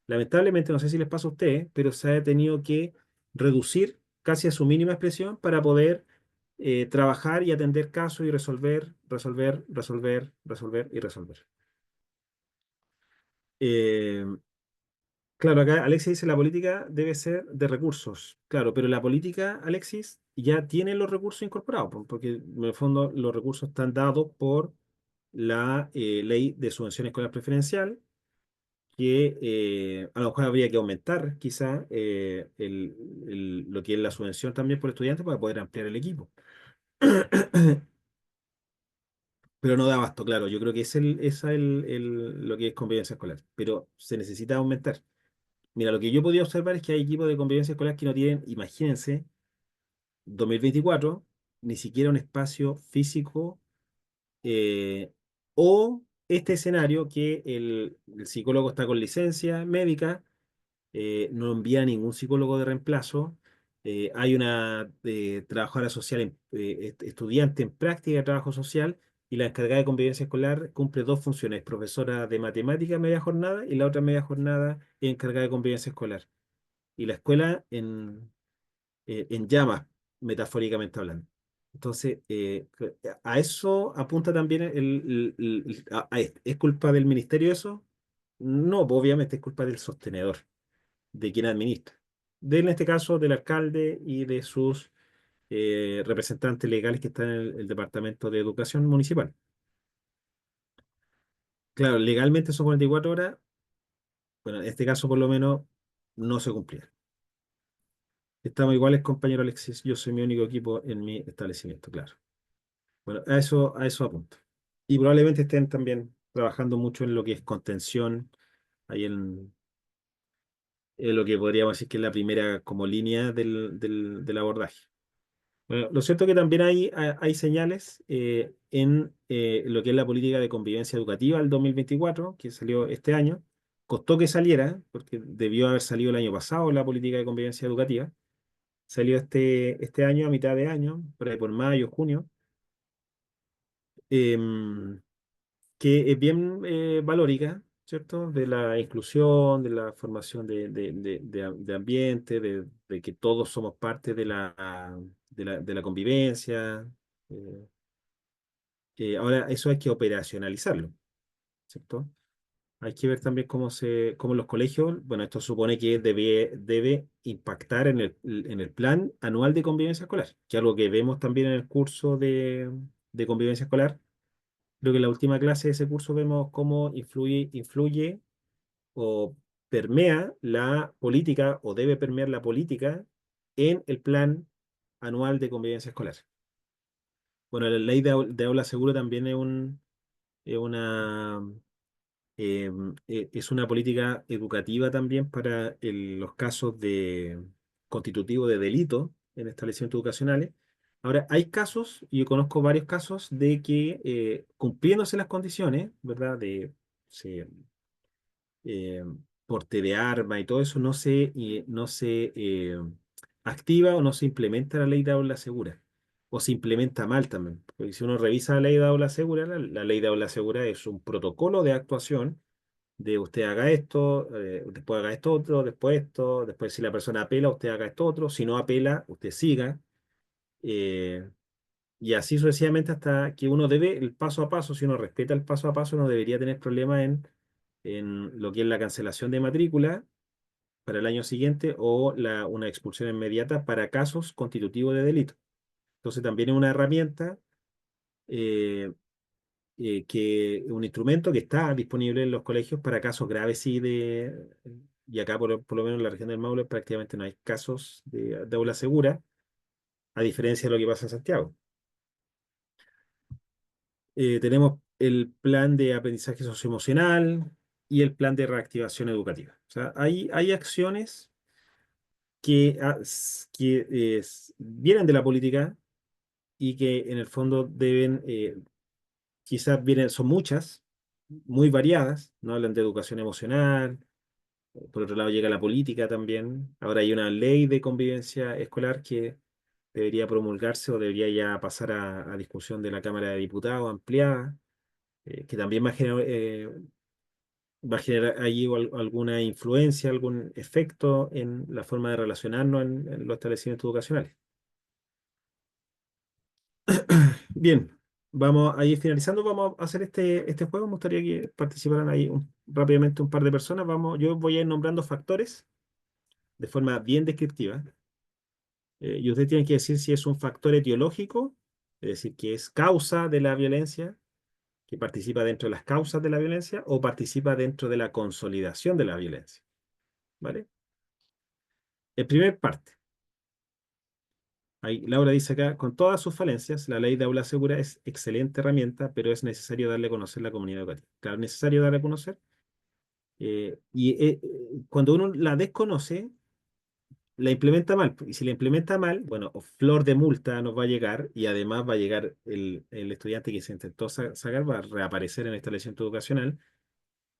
lamentablemente, no sé si les pasa a ustedes, pero se ha tenido que reducir casi a su mínima expresión para poder trabajar y atender casos y resolver, resolver, resolver, resolver y resolver. Eh, claro, acá Alexis dice la política debe ser de recursos. Claro, pero la política, Alexis, ya tiene los recursos incorporados, porque en el fondo los recursos están dados por la ley de subvención escolar preferencial, que a lo mejor habría que aumentar quizá lo que es la subvención también por estudiante para poder ampliar el equipo. Pero no da abasto, claro. Yo creo que lo que es convivencia escolar. Pero se necesita aumentar. Mira, lo que yo podía observar es que hay equipos de convivencia escolar que no tienen, imagínense, 2024, ni siquiera un espacio físico, eh, o este escenario que el psicólogo está con licencia médica, no envía ningún psicólogo de reemplazo. Hay una trabajadora social, estudiante en práctica de trabajo social, y la encargada de convivencia escolar cumple dos funciones: profesora de matemática media jornada, y la otra media jornada es encargada de convivencia escolar. Y la escuela en llamas, metafóricamente hablando. Entonces, a eso apunta también ¿es culpa del ministerio eso? No, pues, obviamente es culpa del sostenedor, de quien administra. En este caso, del alcalde y de sus representantes legales que están en el Departamento de Educación Municipal. Claro, legalmente son 44 horas, bueno, en este caso por lo menos no se cumplía. Estamos iguales, compañero Alexis, yo soy mi único equipo en mi establecimiento, claro. Bueno, a eso apunto. Y probablemente estén también trabajando mucho en lo que es contención, ahí en lo que podríamos decir que es la primera como línea del abordaje. Bueno, lo cierto es que también hay señales en lo que es la política de convivencia educativa del 2024, que salió este año. Costó que saliera, porque debió haber salido el año pasado la política de convivencia educativa. Salió este año, a mitad de año, por ahí por mayo, junio, em, que es bien valórica, ¿cierto? De la inclusión, de la formación de ambiente, de que todos somos parte de la convivencia. eh, Ahora, eso hay que operacionalizarlo, ¿cierto? Hay que ver también cómo los colegios, bueno, esto supone que debe impactar en el plan anual de convivencia escolar, que es algo que vemos también en el curso de convivencia escolar. Creo que en la última clase de ese curso vemos cómo influye o permea la política o debe permear la política en el plan anual de convivencia escolar. Bueno, la ley de aula segura también es una es una política educativa también para los casos constitutivos de delito en establecimientos educacionales. Ahora, hay casos, y yo conozco varios casos, de que cumpliéndose las condiciones, ¿verdad? Se- eh, porte de arma y todo eso, no se activa o no se implementa la ley de aula segura. O se implementa mal también. Porque si uno revisa la ley de aula segura, la ley de aula segura es un protocolo de actuación de usted haga esto, después haga esto otro, después esto, después si la persona apela, usted haga esto otro, si no apela, usted siga, eh, y así sucesivamente hasta que uno debe el paso a paso. Si uno respeta el paso a paso, no debería tener problema en lo que es la cancelación de matrícula para el año siguiente o una expulsión inmediata para casos constitutivos de delito. Entonces también es una herramienta, eh, un instrumento que está disponible en los colegios para casos graves, sí, y acá por lo menos en la región del Maule prácticamente no hay casos de aula segura, a diferencia de lo que pasa en Santiago. Tenemos el plan de aprendizaje socioemocional y el plan de reactivación educativa. O sea, hay acciones que vienen de la política y que en el fondo quizás son muchas, muy variadas, no hablan de educación emocional. Por otro lado llega la política también. Ahora hay una ley de convivencia escolar que debería promulgarse o debería ya pasar a discusión de la Cámara de Diputados ampliada, que también va a generar ahí alguna influencia, algún efecto en la forma de relacionarnos en los establecimientos educacionales. Bien, vamos a ir finalizando, vamos a hacer este juego. Me gustaría que participaran ahí rápidamente un par de personas. Yo voy a ir nombrando factores de forma bien descriptiva. Y ustedes tienen que decir si es un factor etiológico, es decir, que es causa de la violencia, que participa dentro de las causas de la violencia o participa dentro de la consolidación de la violencia. ¿Vale? El primer parte. Ahí, Laura dice acá, con todas sus falencias, la ley de aula segura es excelente herramienta, pero es necesario darle a conocer la comunidad educativa. Claro, es necesario darle a conocer. Cuando uno la desconoce, la implementa mal. Y si la implementa mal, bueno, flor de multa nos va a llegar y además va a llegar el estudiante que se intentó sacar, va a reaparecer en el establecimiento educacional,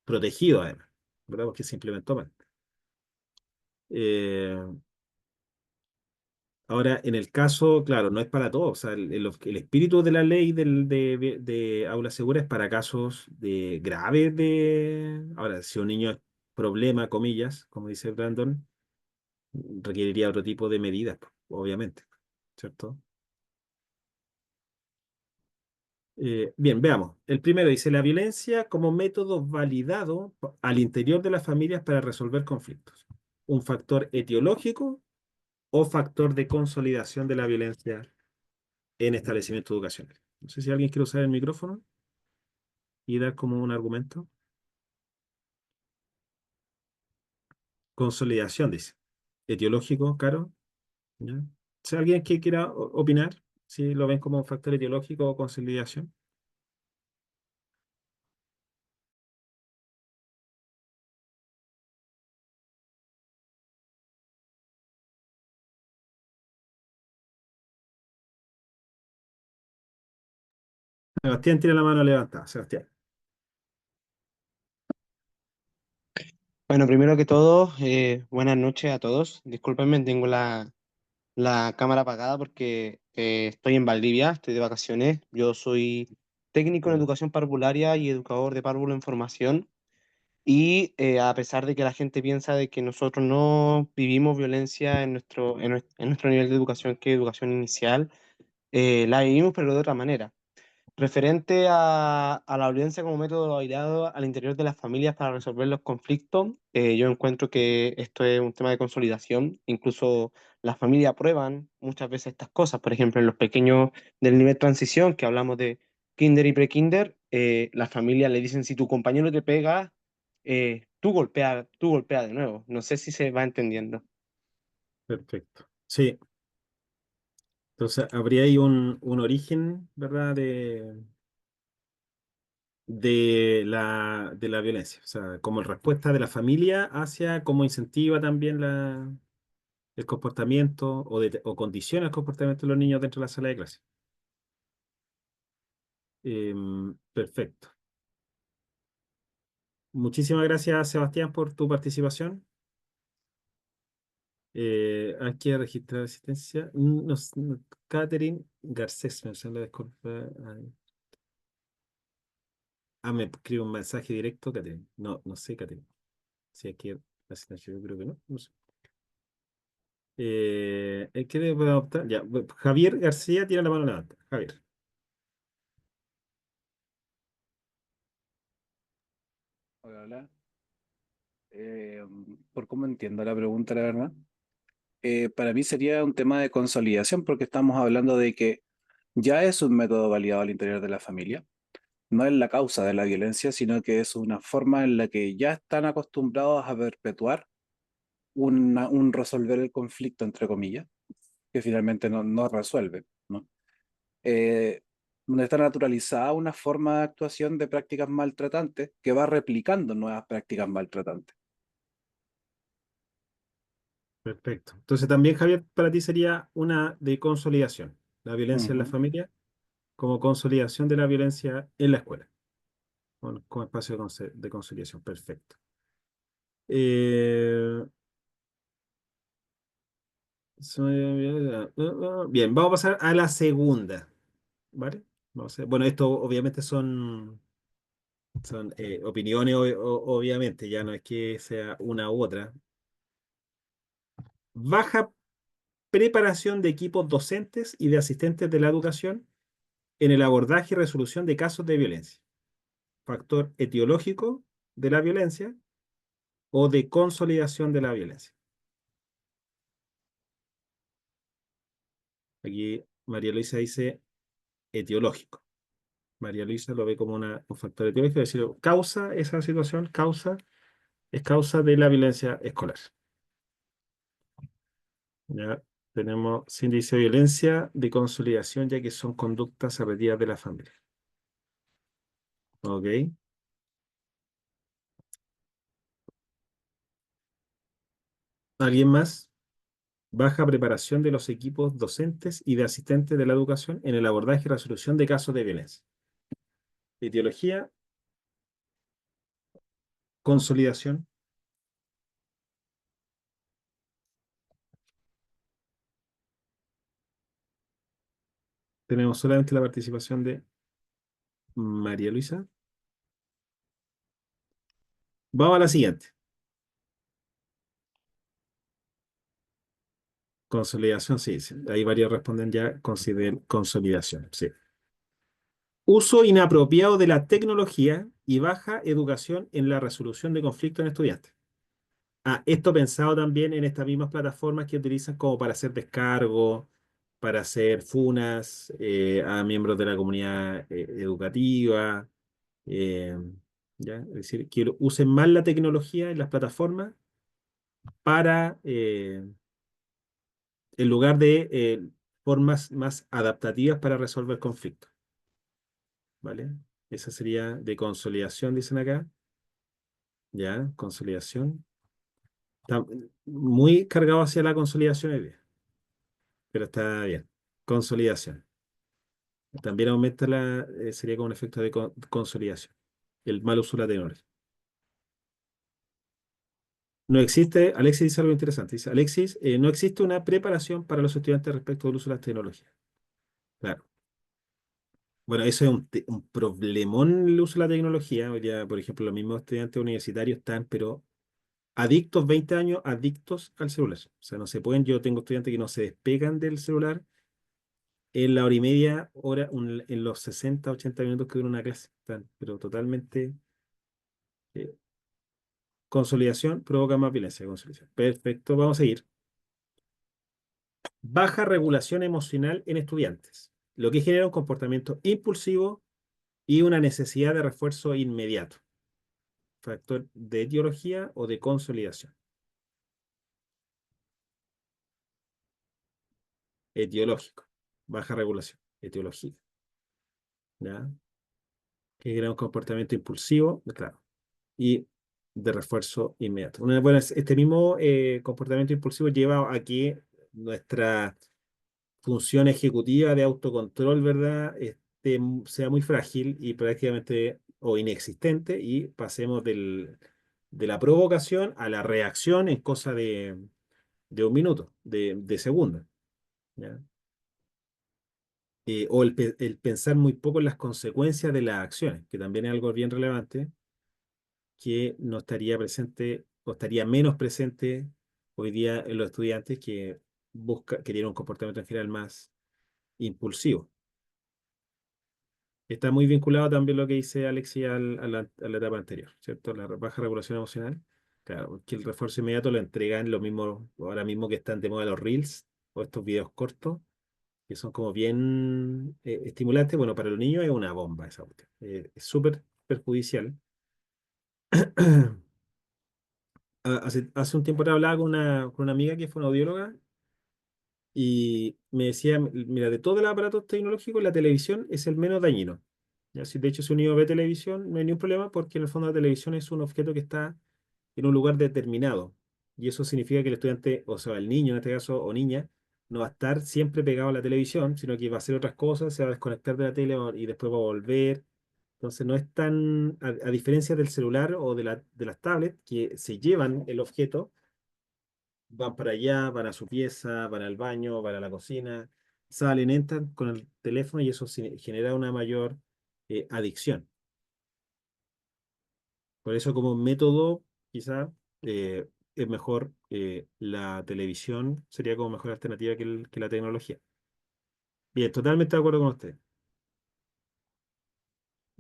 protegido además, ¿verdad? Porque se implementó mal. Eh, Ahora, en el caso, claro, no es para todos. O sea, el espíritu de la ley de aula segura es para casos graves de... Ahora, si un niño es problema, comillas, como dice Brandon, requeriría otro tipo de medidas, obviamente, ¿cierto? Bien, veamos. El primero dice la violencia como método validado al interior de las familias para resolver conflictos. Un factor etiológico o factor de consolidación de la violencia en establecimientos educacionales. No sé si alguien quiere usar el micrófono y dar como un argumento. Consolidación, dice. Etiológico, Caro. ¿Ya? Si alguien que quiera opinar, si lo ven como un factor etiológico o consolidación. Sebastián tiene la mano levantada. Sebastián. Bueno, primero que todo, buenas noches a todos. Discúlpenme, tengo la cámara apagada porque estoy en Valdivia, estoy de vacaciones. Yo soy técnico en Mm. educación parvularia y educador de párvulo en formación. Y a pesar de que la gente piensa de que nosotros no vivimos violencia en nuestro nivel de educación, que es educación inicial, la vivimos pero de otra manera. Referente a la violencia como método aliado al interior de las familias para resolver los conflictos, yo encuentro que esto es un tema de consolidación. Incluso las familias aprueban muchas veces estas cosas. Por ejemplo, en los pequeños del nivel transición, que hablamos de kinder y pre-kinder, las familias le dicen, si tu compañero te pega, tú golpea de nuevo. No sé si se va entendiendo. Perfecto. Sí. Entonces, habría ahí un origen, ¿verdad? De la violencia. O sea, como respuesta de la familia hacia cómo incentiva también el comportamiento o condiciona el comportamiento de los niños dentro de la sala de clase. Perfecto. Muchísimas gracias, Sebastián, por tu participación. Hay que registrar asistencia. Catherine Garcés, me sale disculpa. Me escribe un mensaje directo, Catherine. No, no sé, Catherine. Si hay que asistencia, yo creo que no. No sé. ¿El que debe adoptar? Ya, Javier García tiene la mano levantada. Javier. Hola, hola. Por cómo entiendo la pregunta, la verdad. Para mí sería un tema de consolidación porque estamos hablando de que ya es un método validado al interior de la familia. No es la causa de la violencia, sino que es una forma en la que ya están acostumbrados a perpetuar un resolver el conflicto, entre comillas, que finalmente no resuelve, ¿no? Eh, Donde está naturalizada una forma de actuación de prácticas maltratantes que va replicando nuevas prácticas maltratantes. Perfecto. Entonces también, Javier, para ti sería una de consolidación. La violencia en la Ujú. familia como consolidación de la violencia en la escuela. Bueno, como espacio de conciliación. Perfecto. Eh, Bien, vamos a pasar a la segunda. ¿Vale? Bueno, esto obviamente son opiniones, obviamente, ya no es que sea una u otra. Baja preparación de equipos docentes y de asistentes de la educación en el abordaje y resolución de casos de violencia. Factor etiológico de la violencia o de consolidación de la violencia. Aquí María Luisa dice etiológico. María Luisa lo ve como un factor etiológico, es decir, causa esa situación, es causa de la violencia escolar. Ya tenemos índice de violencia de consolidación, ya que son conductas repetidas de la familia. Ok. ¿Alguien más? Baja preparación de los equipos docentes y de asistentes de la educación en el abordaje y resolución de casos de violencia. Etiología, consolidación. Tenemos solamente la participación de María Luisa. Vamos a la siguiente. Consolidación, sí, sí. Ahí varios responden ya consolidación, sí. Uso inapropiado de la tecnología y baja educación en la resolución de conflictos en estudiantes. Esto pensado también en estas mismas plataformas que utilizan como para hacer descargo, para hacer funas a miembros de la comunidad educativa. eh, ¿Ya? Es decir, que usen más la tecnología en las plataformas para, en lugar de formas más adaptativas para resolver conflictos. ¿Vale? Esa sería de consolidación, dicen acá. ¿Ya? Consolidación. Está muy cargado hacia la consolidación hoy día, pero está bien. Consolidación. También aumenta sería como un efecto de consolidación. El mal uso de la tecnología. No existe, Alexis dice algo interesante. Dice, Alexis, no existe una preparación para los estudiantes respecto del uso de las tecnologías. Claro. Bueno, eso es un problemón el uso de la tecnología. Hoy día, por ejemplo, los mismos estudiantes universitarios están, pero adictos, 20 años, adictos al celular. O sea, no se pueden, yo tengo estudiantes que no se despegan del celular en la hora y media, en los 60 80 minutos que dura una clase. Están, pero totalmente eh, consolidación provoca más violencia. Consolidación. Perfecto, vamos a seguir. Baja regulación emocional en estudiantes, lo que genera un comportamiento impulsivo y una necesidad de refuerzo inmediato. Factor de etiología o de consolidación. Etiológico. Baja regulación. Etiología. ¿Ya? Que genera un comportamiento impulsivo, claro, y de refuerzo inmediato. Bueno, este mismo comportamiento impulsivo lleva a que nuestra función ejecutiva de autocontrol, ¿verdad? Sea muy frágil y prácticamente o inexistente y pasemos de la provocación a la reacción en cosa de un minuto, de segundo. ¿Ya? O el pensar muy poco en las consecuencias de las acciones, que también es algo bien relevante, que no estaría presente o estaría menos presente hoy día en los estudiantes que tienen un comportamiento en general más impulsivo. Está muy vinculado también lo que dice Alexia a la etapa anterior, ¿cierto? La baja regulación emocional. Claro, que el refuerzo inmediato lo entregan lo mismo, ahora mismo que están de moda los reels o estos videos cortos, que son como bien estimulantes. Bueno, para los niños es una bomba esa cuestión. Es súper perjudicial. Hace un tiempo hablaba con una amiga que fue una audióloga y me decía, mira, de todos los aparatos tecnológicos, la televisión es el menos dañino. ¿Ya? De hecho, si un niño ve televisión, no hay ningún problema porque en el fondo la televisión es un objeto que está en un lugar determinado. Y eso significa que el estudiante, o sea, el niño en este caso, o niña, no va a estar siempre pegado a la televisión, sino que va a hacer otras cosas, se va a desconectar de la tele y después va a volver. Entonces no es tan, a diferencia del celular o de las tablets, que se llevan el objeto, van para allá, van a su pieza, van al baño, van a la cocina, salen, entran con el teléfono y eso genera una mayor adicción. Por eso como método, quizá es mejor la televisión, sería como mejor alternativa que la tecnología. Bien, totalmente de acuerdo con usted.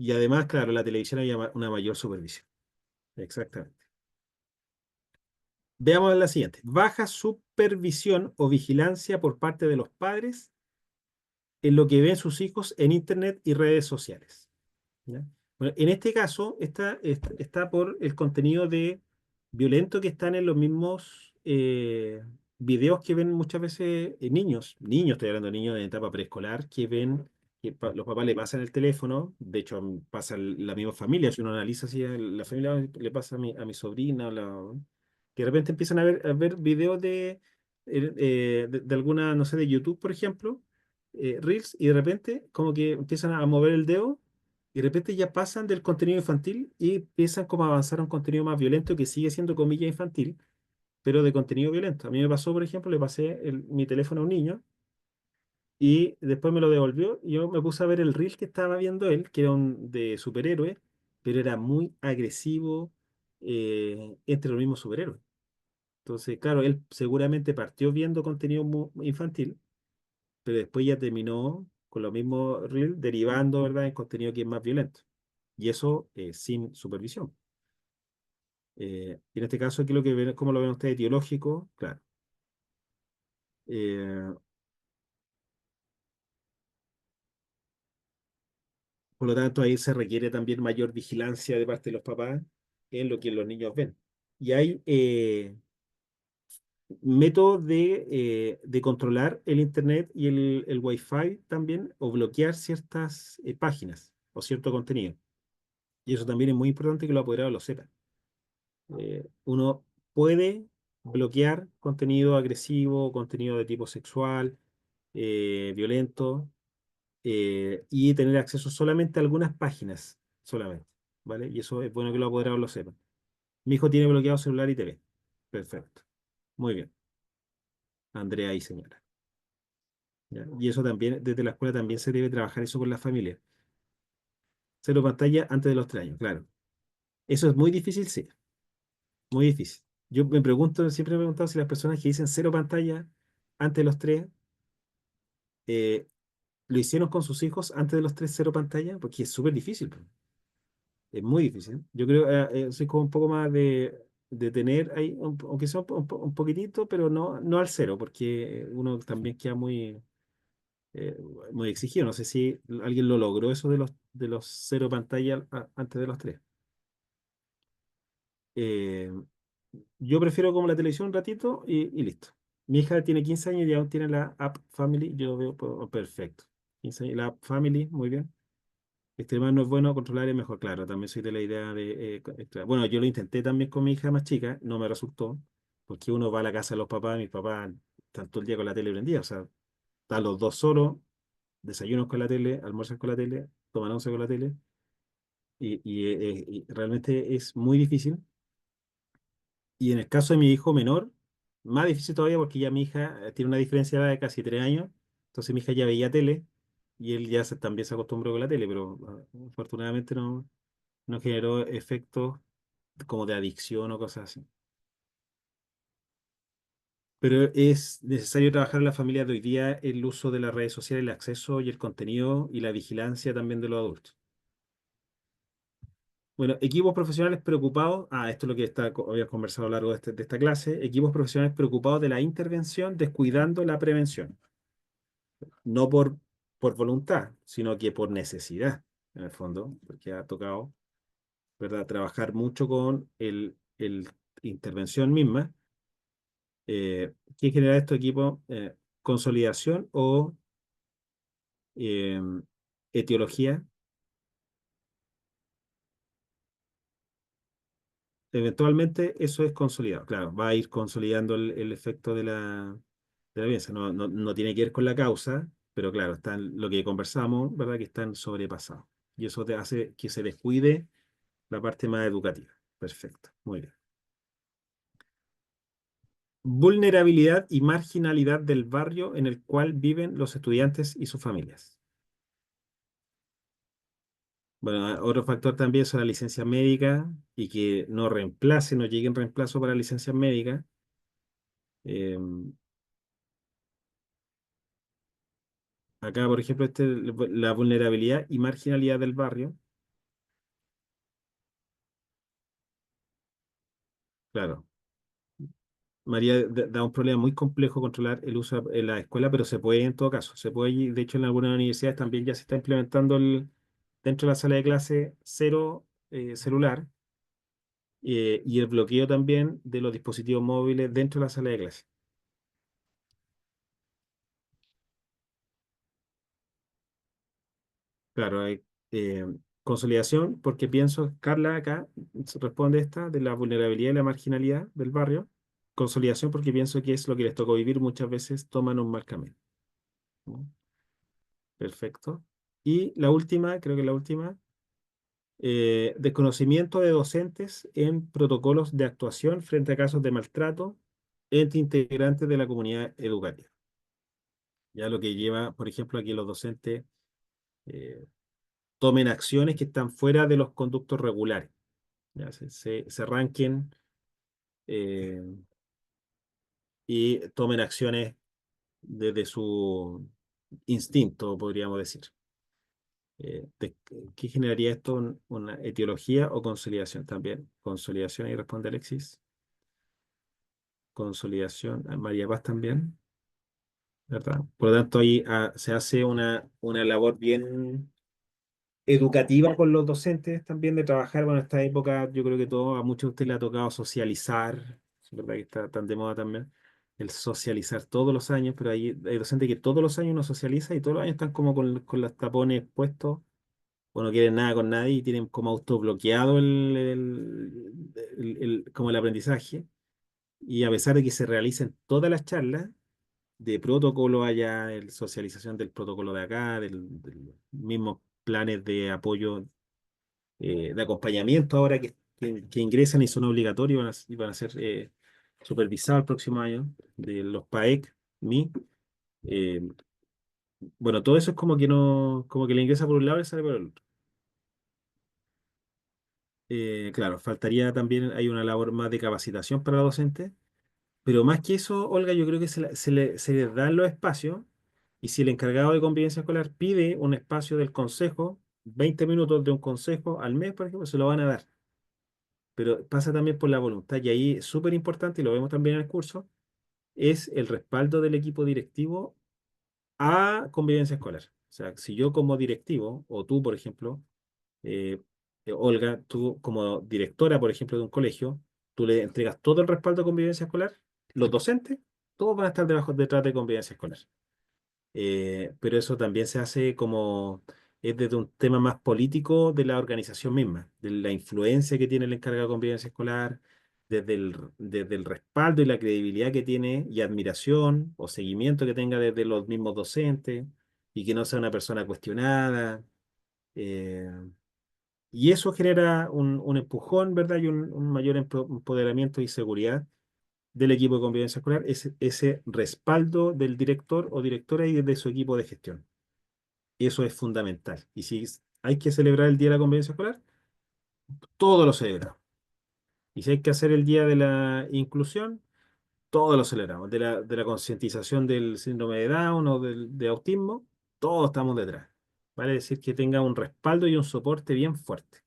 Y además, claro, la televisión había una mayor supervisión. Exactamente. Veamos la siguiente. Baja supervisión o vigilancia por parte de los padres en lo que ven sus hijos en Internet y redes sociales. ¿Ya? Bueno, en este caso está por el contenido de violento que están en los mismos videos que ven muchas veces niños, estoy hablando de niños en etapa preescolar, que ven que los papás le pasan el teléfono, de hecho pasa la misma familia, si uno analiza así, la familia le pasa a mi sobrina, que de repente empiezan a ver videos de alguna, no sé, de YouTube, por ejemplo, Reels, y de repente como que empiezan a mover el dedo y de repente ya pasan del contenido infantil y empiezan como a avanzar a un contenido más violento que sigue siendo comillas infantil, pero de contenido violento. A mí me pasó, por ejemplo, le pasé mi teléfono a un niño y después me lo devolvió y yo me puse a ver el reel que estaba viendo él, que era de superhéroes, pero era muy agresivo entre los mismos superhéroes. Entonces, claro, él seguramente partió viendo contenido infantil, pero después ya terminó con lo mismo reel derivando, ¿verdad?, en contenido que es más violento. Y eso sin supervisión. Y en este caso, ¿qué es lo que ven, cómo lo ven ustedes? Etiológico, claro. Eh, por lo tanto, ahí se requiere también mayor vigilancia de parte de los papás en lo que los niños ven. Y hay métodos de controlar el Internet y el Wi-Fi también, o bloquear ciertas páginas o cierto contenido. Y eso también es muy importante que los apoderados lo sepan. Uno puede bloquear contenido agresivo, contenido de tipo sexual, violento, y tener acceso solamente a algunas páginas, solamente, ¿vale? Y eso es bueno que los apoderados lo sepan. Mi hijo tiene bloqueado celular y TV. Perfecto. Muy bien. Andrea y señora. ¿Ya? Y eso también, desde la escuela también se debe trabajar eso con la familia. Cero pantalla antes de los 3 años, claro. Eso es muy difícil, sí. Muy difícil. Yo me pregunto, siempre me he preguntado si las personas que dicen cero pantalla antes de los 3, eh, lo hicieron con sus hijos antes de los 3 cero pantalla, porque es súper difícil, po. Es muy difícil. Yo creo, soy como un poco más de tener ahí, aunque sea un poquitito, pero no al cero, porque uno también queda eh, muy exigido. No sé si alguien lo logró eso de los cero pantalla antes de los 3. Eh, yo prefiero como la televisión un ratito y listo. Mi hija tiene 15 años y aún tiene la App Family. Yo veo perfecto. 15 años, la App Family, muy bien. Extremar no es bueno, controlar es mejor. Claro, también soy de la idea de bueno, yo lo intenté también con mi hija más chica, no me resultó, porque uno va a la casa de los papás, mis papás están todo el día con la tele prendida, o sea, están los dos solos, desayunos con la tele, almuerzan con la tele, toman once con la tele, y realmente es muy difícil. Y en el caso de mi hijo menor, más difícil todavía porque ya mi hija tiene una diferencia de edad de casi 3 años. Entonces mi hija ya veía tele y él ya también se acostumbró con la tele, pero afortunadamente no generó efectos como de adicción o cosas así. Pero es necesario trabajar en la familia de hoy día el uso de las redes sociales, el acceso y el contenido y la vigilancia también de los adultos. Bueno, equipos profesionales preocupados, esto es lo que había conversado a lo largo de esta clase, equipos profesionales preocupados de la intervención, descuidando la prevención, no por voluntad, sino que por necesidad, en el fondo, porque ha tocado, ¿verdad?, trabajar mucho con el intervención misma. ¿Qué genera estos equipos? Consolidación o em, etiología. Eventualmente eso es consolidado. Claro, va a ir consolidando el efecto de la violencia. No tiene que ver con la causa, pero claro, están lo que conversamos, ¿verdad? Que están sobrepasados. Y eso te hace que se descuide la parte más educativa. Perfecto, muy bien. Vulnerabilidad y marginalidad del barrio en el cual viven los estudiantes y sus familias. Bueno, otro factor también son las licencias médicas y que no lleguen reemplazo para licencias médicas. Eh, Acá, por ejemplo, la vulnerabilidad y marginalidad del barrio. claro. María da un problema muy complejo controlar el uso en la escuela, pero se puede en todo caso. Se puede, y de hecho, en algunas universidades también ya se está implementando dentro de la sala de clase cero celular y el bloqueo también de los dispositivos móviles dentro de la sala de clase. Claro, hay eh, consolidación, porque pienso, Carla acá responde esta, de la vulnerabilidad y la marginalidad del barrio. Consolidación porque pienso que es lo que les tocó vivir, muchas veces toman un mal camino. ¿No? Perfecto. Y la última, creo que la última, desconocimiento de docentes en protocolos de actuación frente a casos de maltrato entre integrantes de la comunidad educativa. Ya lo que lleva, por ejemplo, a que los docentes eh, tomen acciones que están fuera de los conductos regulares. Ya se ranquen eh, y tomen acciones desde su instinto, podríamos decir. ¿Qué generaría esto? ¿Una etiología o consolidación también? Consolidación, ahí responde Alexis. Consolidación, María Paz también, ¿verdad? Por lo tanto, ahí se hace una labor bien educativa con los docentes también de trabajar. Bueno, en esta época yo creo que a muchos de ustedes les ha tocado socializar, es verdad que está tan de moda también, el socializar todos los años, pero hay docentes que todos los años uno socializa y todos los años están como con los tapones puestos o no quieren nada con nadie y tienen como autobloqueado como el aprendizaje. Y a pesar de que se realicen todas las charlas de protocolo allá, el socialización del protocolo de acá, del mismos planes de apoyo, de acompañamiento ahora que ingresan y son obligatorios y van a ser supervisados el próximo año, de los PAEC, MI. eh, bueno, todo eso es como que no, como que le ingresa por un lado y sale por el otro. Claro, faltaría también, hay una labor más de capacitación para los docentes, pero más que eso, Olga, yo creo que se les dan los espacios y si el encargado de convivencia escolar pide un espacio del consejo, 20 minutos de un consejo al mes, por ejemplo, se lo van a dar. Pero pasa también por la voluntad y ahí es súper importante, y lo vemos también en el curso, es el respaldo del equipo directivo a convivencia escolar. O sea, si yo como directivo, o tú, por ejemplo, eh, Olga, tú como directora, por ejemplo, de un colegio, tú le entregas todo el respaldo a convivencia escolar, los docentes, todos van a estar detrás de convivencia escolar. Pero eso también se hace como, es desde un tema más político de la organización misma, de la influencia que tiene el encargado de convivencia escolar, desde el respaldo y la credibilidad que tiene y admiración o seguimiento que tenga desde los mismos docentes y que no sea una persona cuestionada. eh, y eso genera un empujón, ¿verdad? Y un mayor empoderamiento y seguridad del equipo de convivencia escolar, ese respaldo del director o directora y de su equipo de gestión. Eso es fundamental. Y si hay que celebrar el Día de la Convivencia Escolar, todo lo celebramos. Y si hay que hacer el Día de la Inclusión, todo lo celebramos. De la concientización del síndrome de Down o de autismo, todos estamos detrás. Vale decir que tenga un respaldo y un soporte bien fuerte.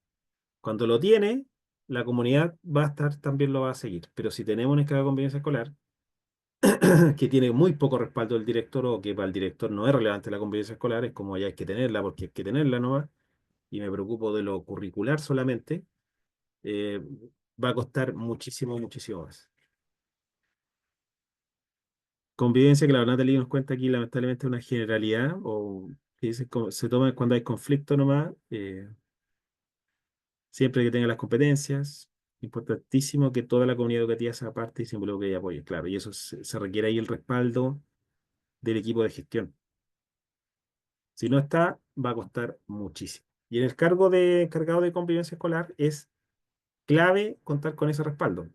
Cuando lo tiene, la comunidad va a estar, también lo va a seguir. Pero si tenemos una escala de convivencia escolar que tiene muy poco respaldo del director o que para el director no es relevante la convivencia escolar, es como ya hay que tenerla porque hay que tenerla nomás, y me preocupo de lo curricular solamente, eh, va a costar muchísimo, muchísimo más. Convivencia, que la verdad Natalie nos cuenta aquí, lamentablemente es una generalidad, o que dice, se toma cuando hay conflicto nomás, siempre que tenga las competencias. Importantísimo que toda la comunidad educativa sea parte y se involucre y apoye, claro, y eso se requiere ahí el respaldo del equipo de gestión. Si no está, va a costar muchísimo. Y en el cargo de encargado de convivencia escolar es clave contar con ese respaldo.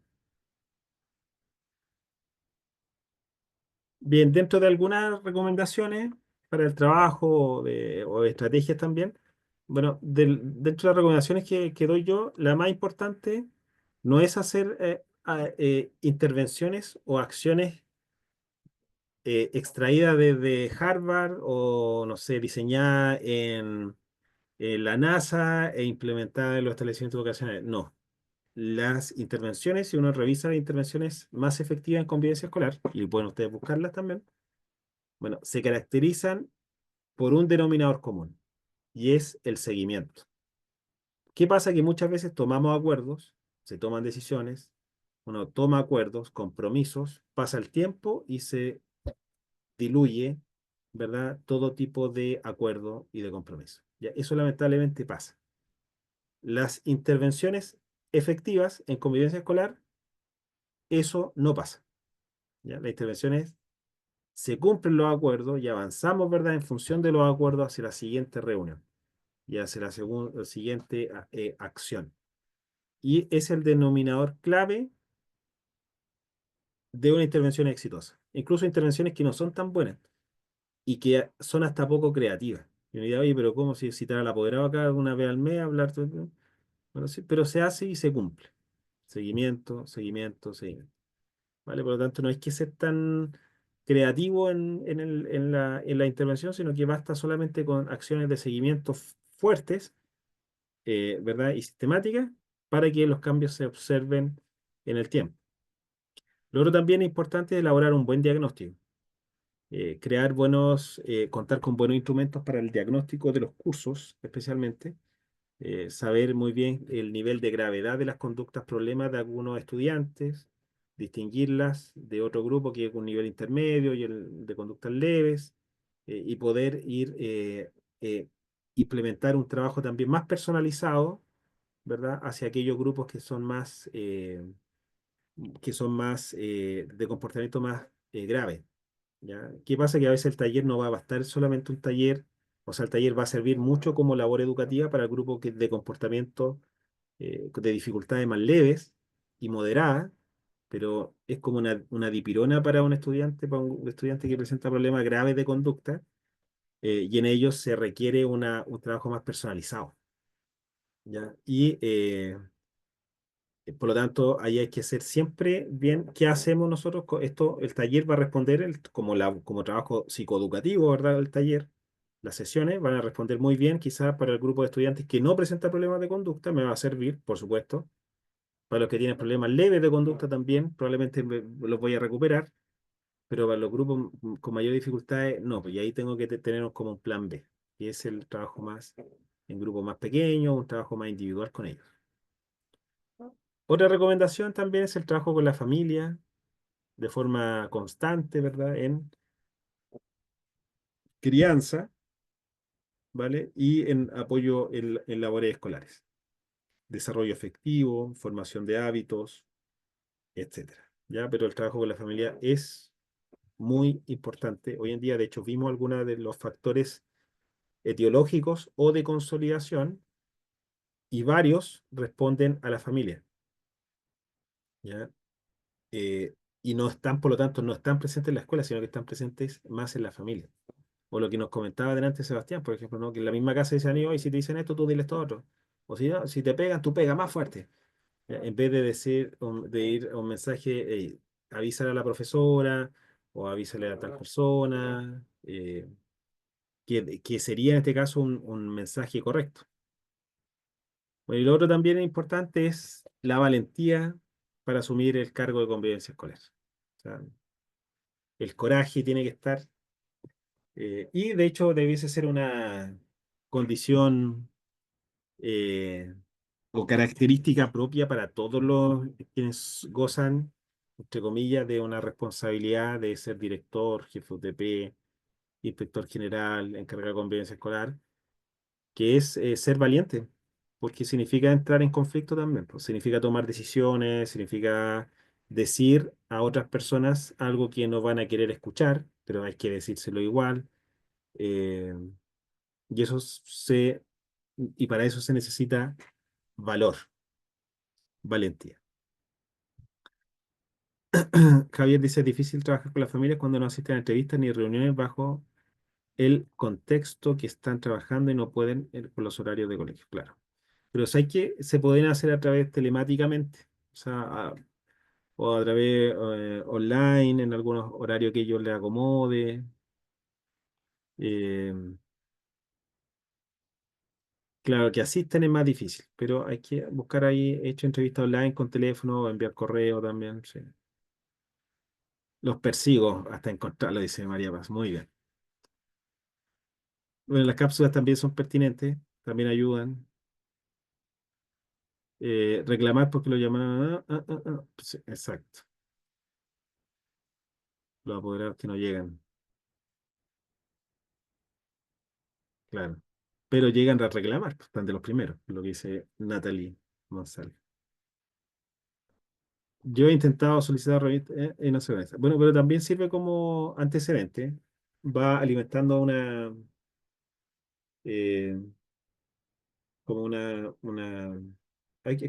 Bien, dentro de algunas recomendaciones para el trabajo o estrategias también, bueno, dentro de las recomendaciones que doy yo, la más importante no es hacer intervenciones o acciones extraídas desde Harvard o, no sé, diseñadas en la NASA e implementada en los establecimientos vocacionales. No. las intervenciones, si uno revisa las intervenciones más efectivas en convivencia escolar, y pueden ustedes buscarlas también, bueno, se caracterizan por un denominador común, y es el seguimiento. ¿Qué pasa? Que muchas veces tomamos acuerdos, se toman decisiones, uno toma acuerdos, compromisos, pasa el tiempo y se diluye, ¿verdad? Todo tipo de acuerdo y de compromiso. ¿Ya? Eso lamentablemente pasa. Las intervenciones efectivas en convivencia escolar, eso no pasa. ¿Ya? Las intervenciones se cumplen los acuerdos y avanzamos, ¿verdad? En función de los acuerdos hacia la siguiente reunión y hacia la siguiente acción. Y es el denominador clave de una intervención exitosa. Incluso intervenciones que no son tan buenas y que son hasta poco creativas. Y uno dirá, oye, pero ¿cómo si citar al apoderado acá una vez al mes, hablar todo? Bueno, sí, pero se hace y se cumple. Seguimiento, seguimiento, seguimiento. ¿Vale? Por lo tanto, no hay que ser tan creativo en la intervención, sino que basta solamente con acciones de seguimiento fuertes, ¿verdad? Y sistemáticas para que los cambios se observen en el tiempo. Lo otro también importante es elaborar un buen diagnóstico. Contar con buenos instrumentos para el diagnóstico de los cursos, especialmente, saber muy bien el nivel de gravedad de las conductas problemas de algunos estudiantes, distinguirlas de otro grupo que es un nivel intermedio y el de conductas leves, y poder eh, implementar un trabajo también más personalizado, ¿verdad? Hacia aquellos grupos que son más de comportamiento más grave. ¿Ya? ¿Qué pasa? Que a veces el taller no va a bastar solamente un taller, o sea, el taller va a servir mucho como labor educativa para el grupo de comportamiento de dificultades más leves y moderadas, pero es como una dipirona para un estudiante que presenta problemas graves de conducta, y en ellos se requiere un trabajo más personalizado. ¿Ya? Por lo tanto, ahí hay que hacer siempre bien qué hacemos nosotros con esto. El taller va a responder como trabajo psicoeducativo, ¿verdad? El taller, las sesiones van a responder muy bien, quizás para el grupo de estudiantes que no presenta problemas de conducta, me va a servir, por supuesto. Para los que tienen problemas leves de conducta también, probablemente los voy a recuperar, pero para los grupos con mayor dificultades, no, pues y ahí tengo que tener como un plan B, y es el trabajo más en grupos más pequeños, un trabajo más individual con ellos. Otra recomendación también es el trabajo con la familia de forma constante, ¿verdad? En crianza, ¿vale? Y en apoyo en labores escolares, desarrollo efectivo, formación de hábitos, etcétera. ¿Ya? Pero el trabajo con la familia es muy importante. Hoy en día, de hecho, vimos algunos de los factores etiológicos o de consolidación y varios responden a la familia, ¿ya? Y no están, por lo tanto, no están presentes en la escuela, sino que están presentes más en la familia. O lo que nos comentaba delante Sebastián, por ejemplo, ¿no? Que en la misma casa dicen, y si te dicen esto, tú diles esto otro. O si, no, si te pegan, tú pega más fuerte. En vez de decir, de ir a un mensaje, avísale a la profesora o avísale a tal persona, que sería en este caso un mensaje correcto. Bueno, y lo otro también importante es la valentía para asumir el cargo de convivencia escolar. O sea, el coraje tiene que estar, y de hecho debiese ser una condición eh, o característica propia para todos los quienes gozan, entre comillas, de una responsabilidad de ser director, jefe de UTP, inspector general, encargado de convivencia escolar, que es ser valiente, porque significa entrar en conflicto también, pues, significa tomar decisiones, significa decir a otras personas algo que no van a querer escuchar, pero hay que decírselo igual. eh, y y para eso se necesita valor, valentía. Javier dice, es difícil trabajar con las familias cuando no asisten a entrevistas ni reuniones bajo el contexto que están trabajando y no pueden por los horarios de colegio, claro. Pero hay que se pueden hacer a través telemáticamente, o sea, o a través online, en algunos horarios que ellos les acomode. eh, Claro, que asisten es más difícil, pero hay que buscar ahí, he hecho entrevistas online con teléfono, o enviar correo también, sí. Los persigo hasta encontrarlo, dice María Paz. Muy bien. Bueno, las cápsulas también son pertinentes, también ayudan. Reclamar porque lo llaman. Sí, exacto. Los apoderados que no llegan, claro. Pero llegan a reclamar, pues, están de los primeros, lo que dice Natalie González. Yo he intentado solicitar revista y no se organiza. Bueno, pero también sirve como antecedente. Va alimentando eh, como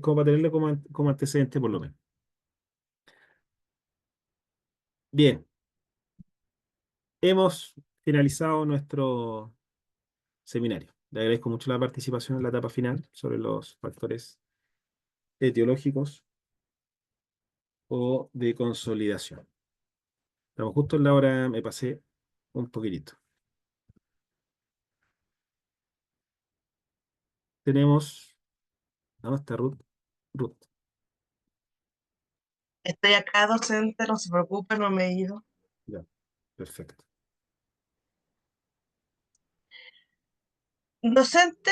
como para tenerlo como antecedente por lo menos. Bien, hemos finalizado nuestro seminario. Le agradezco mucho la participación en la etapa final sobre los factores etiológicos o de consolidación. Estamos justo en la hora, me pasé un poquitito. Tenemos, ¿dónde está Ruth? Ruth, Estoy acá, docente, no se preocupe, no me he ido. ya, perfecto. Docente,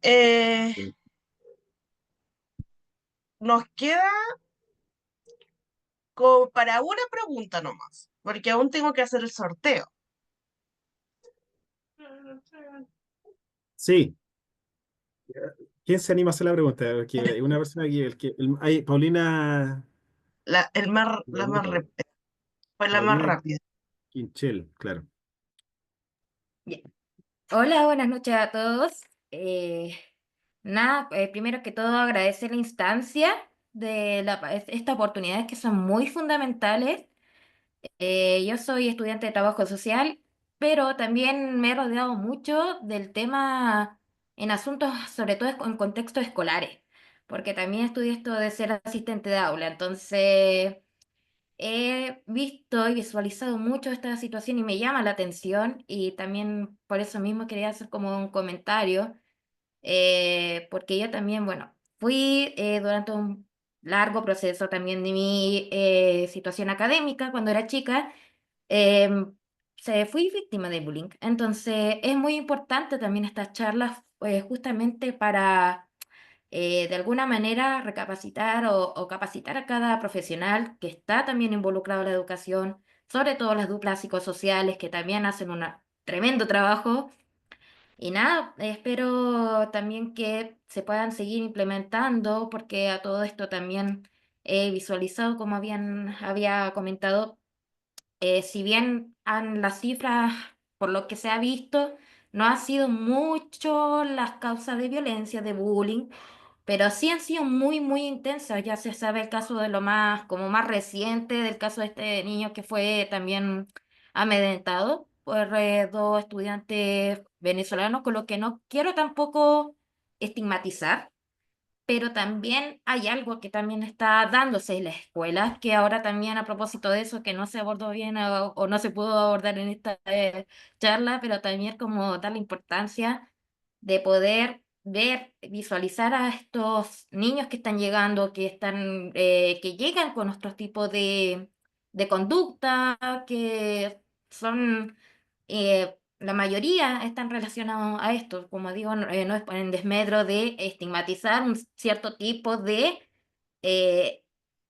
eh, Sí. nos queda como para una pregunta nomás, porque aún tengo que hacer el sorteo. Sí, ¿quién se anima a hacer la pregunta? Porque hay una persona aquí, Paulina, La más fue la más Paulina rápida. Quinchel, claro. Bien. Hola, buenas noches a todos. Eh, Primero que todo agradecer la instancia de estas oportunidades que son muy fundamentales. Yo soy estudiante de trabajo social, pero también me he rodeado mucho del tema en asuntos, sobre todo en contextos escolares, porque también estudié esto de ser asistente de aula. Entonces, he visto y visualizado mucho esta situación y me llama la atención, y también por eso mismo quería hacer como un comentario, porque yo también, bueno, fui durante un largo proceso también de mi situación académica cuando era chica. em, Fui víctima de bullying. Entonces es muy importante también estas charlas, justamente para de alguna manera recapacitar o capacitar a cada profesional que está también involucrado en la educación, sobre todo las duplas psicosociales que también hacen un tremendo trabajo. Y nada, espero también que se puedan seguir implementando, porque a todo esto también he visualizado, como había comentado, si bien las cifras, por lo que se ha visto, no ha sido mucho las causas de violencia, de bullying, pero sí han sido muy, muy intensas. Ya se sabe el caso de lo más, como más reciente, del caso de este niño que fue también amedrentado por dos estudiantes venezolanos, con lo que no quiero tampoco estigmatizar, pero también hay algo que también está dándose en las escuelas, que ahora también, a propósito de eso, que no se abordó bien o no se pudo abordar en esta charla, pero también como darle importancia de poder ver, visualizar a estos niños que están llegando, que llegan con nuestros tipos de conducta, que son la mayoría están relacionados a esto. Como digo, no es en desmedro de estigmatizar un cierto tipo de eh,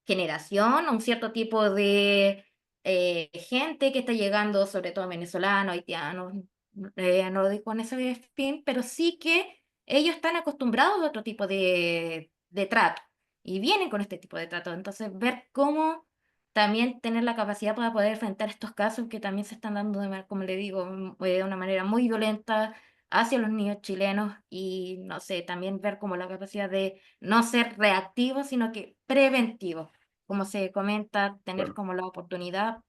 generación, un cierto tipo de gente que está llegando, sobre todo venezolanos, haitianos. No lo digo con ese fin, pero sí que ellos están acostumbrados a otro tipo de trato y vienen con este tipo de trato. Entonces, ver cómo también tener la capacidad para poder enfrentar estos casos que también se están dando, como le digo, de una manera muy violenta hacia los niños chilenos, y no sé, también ver como la capacidad de no ser reactivo, sino que preventivo. Como se comenta, tener Claro. como la oportunidad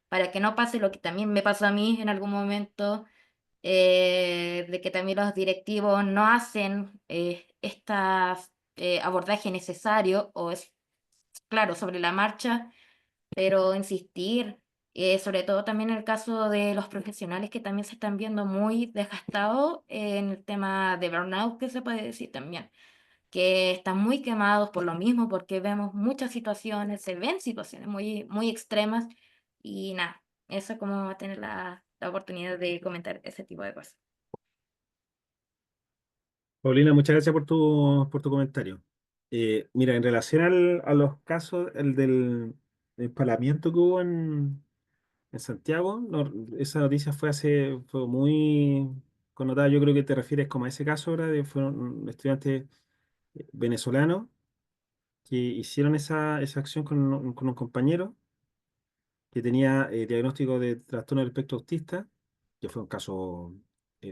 para que no pase lo que también me pasó a mí en algún momento, de que también los directivos no hacen estas abordaje necesario, o es claro sobre la marcha, pero insistir Sobre todo también en el caso de los profesionales que también se están viendo muy desgastados en el tema de burnout, que se puede decir también, que están muy quemados por lo mismo, porque vemos muchas situaciones, se ven situaciones muy, muy extremas y nada, eso es como tener la oportunidad de comentar ese tipo de cosas. Paulina, muchas gracias por tu comentario. Mira, en relación a los casos, el del empalamiento que hubo en Santiago, esa noticia fue muy connotada. Yo creo que te refieres como a ese caso ahora de fueron estudiantes venezolanos que hicieron esa acción con un compañero que tenía diagnóstico de trastorno del espectro autista, que fue un caso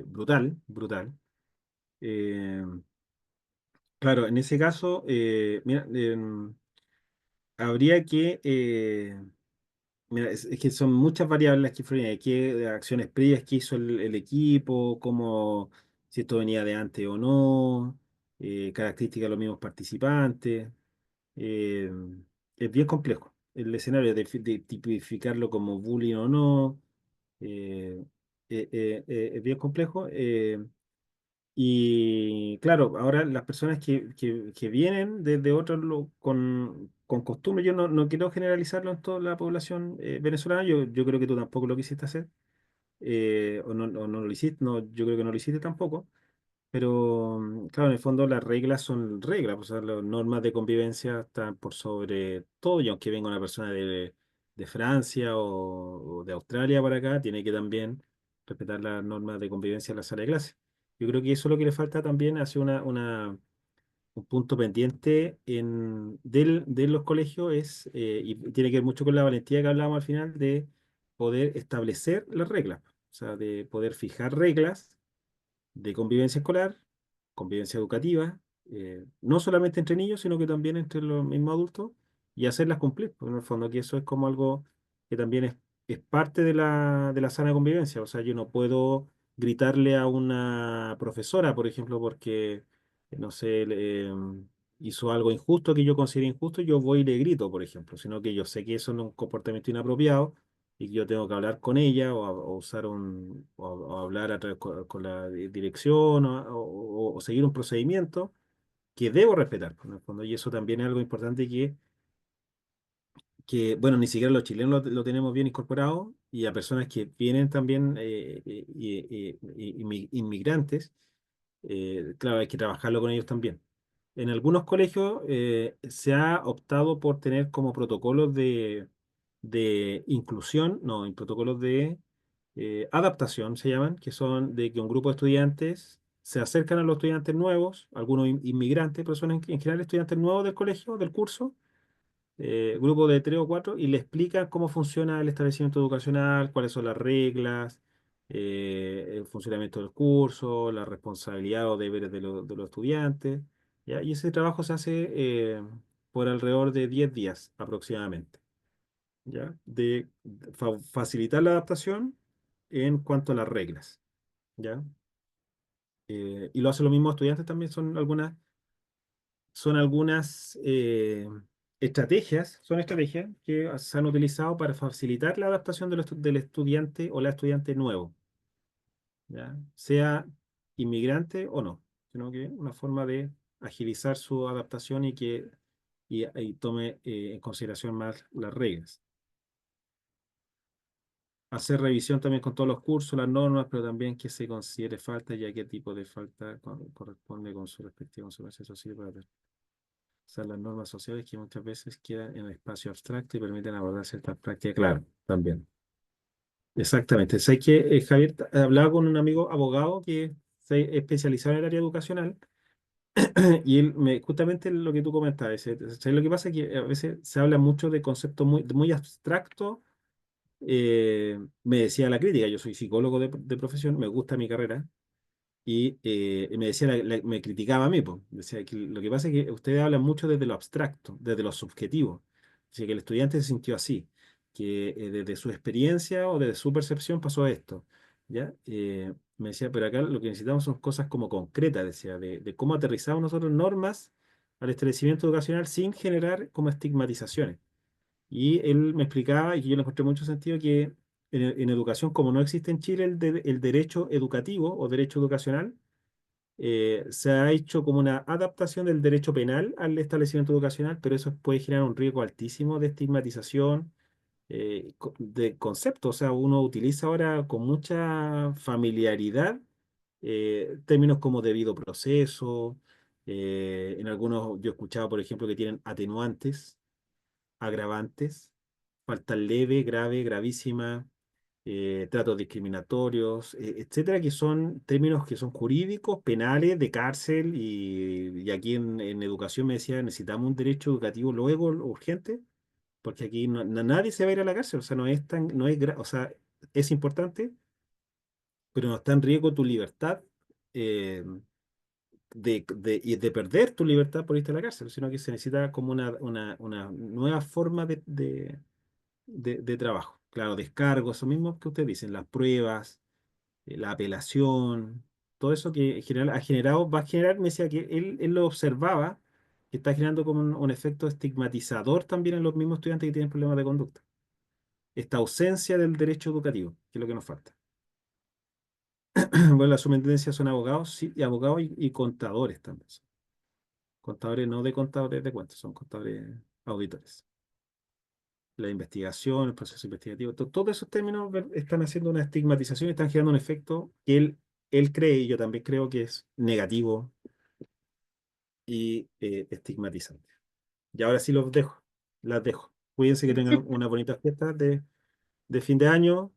brutal, brutal. Eh, claro, en ese caso, mira, habría que, mira, es que son muchas variables las que influyen, qué acciones previas que hizo el equipo, cómo, si esto venía de antes o no, características de los mismos participantes. eh, es bien complejo el escenario de tipificarlo como bullying o no. eh, es bien complejo. Y claro, ahora las personas que vienen desde otros con costumbres, yo no quiero generalizarlo en toda la población venezolana, yo creo que tú tampoco lo quisiste hacer, o no lo hiciste, no, yo creo que no lo hiciste tampoco, pero claro, en el fondo las reglas son reglas, pues, o sea, las normas de convivencia están por sobre todo, y aunque venga una persona de Francia o de Australia para acá, tiene que también respetar las normas de convivencia en la sala de clase. Yo creo que eso es lo que le falta también hacia un punto pendiente de los colegios es, y tiene que ver mucho con la valentía que hablábamos al final, de poder establecer las reglas, o sea, de poder fijar reglas de convivencia escolar, convivencia educativa, no solamente entre niños, sino que también entre los mismos adultos y hacerlas cumplir, porque en el fondo aquí eso es como algo que también es parte de la sana convivencia. O sea, yo no puedo gritarle a una profesora, por ejemplo, porque, no sé, hizo algo injusto que yo considero injusto, y yo voy y le grito, por ejemplo, sino que yo sé que eso no es un comportamiento inapropiado y que yo tengo que hablar con ella o usar o hablar con la dirección o seguir un procedimiento que debo respetar, pues, en el fondo. Y eso también es algo importante bueno, ni siquiera los chilenos lo tenemos bien incorporado, y a personas que vienen también inmigrantes, claro, hay que trabajarlo con ellos también. En algunos colegios se ha optado por tener como protocolos de inclusión, no, en protocolos de adaptación se llaman, que son de que un grupo de estudiantes se acercan a los estudiantes nuevos, algunos inmigrantes, pero son en general estudiantes nuevos del colegio, del curso, grupo de tres o cuatro, y le explican cómo funciona el establecimiento educacional, cuáles son las reglas, el funcionamiento del curso, la responsabilidad o deberes de los estudiantes, ¿ya? Y ese trabajo se hace por alrededor de 10 días aproximadamente, ¿ya? De facilitar la adaptación en cuanto a las reglas, ¿ya? Y lo hacen los mismos estudiantes también, son algunas estrategias que se han utilizado para facilitar la adaptación del estudiante o la estudiante nuevo, ¿ya? Sea inmigrante o no, sino que una forma de agilizar su adaptación y tome en consideración más las reglas. Hacer revisión también con todos los cursos, las normas, pero también que se considere falta y a qué tipo de falta corresponde con su respectiva consecuencia social para son las normas sociales que muchas veces quedan en el espacio abstracto y permiten abordar ciertas prácticas. Claro, también. Exactamente. Sé que Javier hablaba con un amigo abogado que se especializado en el área educacional y él justamente lo que tú comentabas, ¿sabes? Lo que pasa es que a veces se habla mucho de conceptos muy abstractos. Me decía la crítica, yo soy psicólogo de profesión, me gusta mi carrera, y me decía, me criticaba a mí, pues. Decía que lo que pasa es que ustedes hablan mucho desde lo abstracto, desde lo subjetivo. Así que el estudiante se sintió así, que desde su experiencia o desde su percepción pasó esto, ¿ya? Me decía, pero acá lo que necesitamos son cosas como concretas, decía, de cómo aterrizamos nosotros normas al establecimiento educacional sin generar como estigmatizaciones. Y él me explicaba, y yo le encontré mucho sentido, que en educación, como no existe en Chile el derecho educativo o derecho educacional, se ha hecho como una adaptación del derecho penal al establecimiento educacional, pero eso puede generar un riesgo altísimo de estigmatización de conceptos. O sea, uno utiliza ahora con mucha familiaridad términos como debido proceso. En algunos yo he escuchado, por ejemplo, que tienen atenuantes, agravantes, falta leve, grave, gravísima, tratos discriminatorios, etcétera, que son términos que son jurídicos, penales, de cárcel, y aquí en educación me decía, necesitamos un derecho educativo luego, urgente, porque aquí nadie se va a ir a la cárcel, o sea, no es tan, no es, o sea, es importante, pero no está en riesgo tu libertad eh, y de perder tu libertad por irte a la cárcel, sino que se necesita como una nueva forma de trabajo. Claro, descargos, eso mismo que ustedes dicen, las pruebas, la apelación, todo eso que en general ha generado, va a generar, me decía que él lo observaba, que está generando como un efecto estigmatizador también en los mismos estudiantes que tienen problemas de conducta. Esta ausencia del derecho educativo, que es lo que nos falta. Bueno, la superintendencia son abogados, sí, y abogados y contadores también. Contadores no de contadores de cuentas, son contadores auditores. La investigación, el proceso investigativo, todos esos términos están haciendo una estigmatización, están generando un efecto que él cree, y yo también creo que es negativo y estigmatizante. Y ahora sí los dejo, las dejo. Cuídense, que tengan una bonita fiesta de fin de año.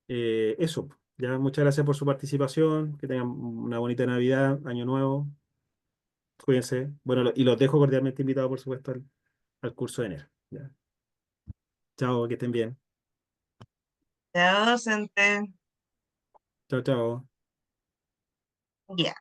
Eso, ya muchas gracias por su participación, que tengan una bonita Navidad, Año Nuevo. Cuídense. Bueno, y los dejo cordialmente invitados, por supuesto, al curso de enero. Ya. Chao, que estén bien. Ya, docente. Chao, chao. Ya.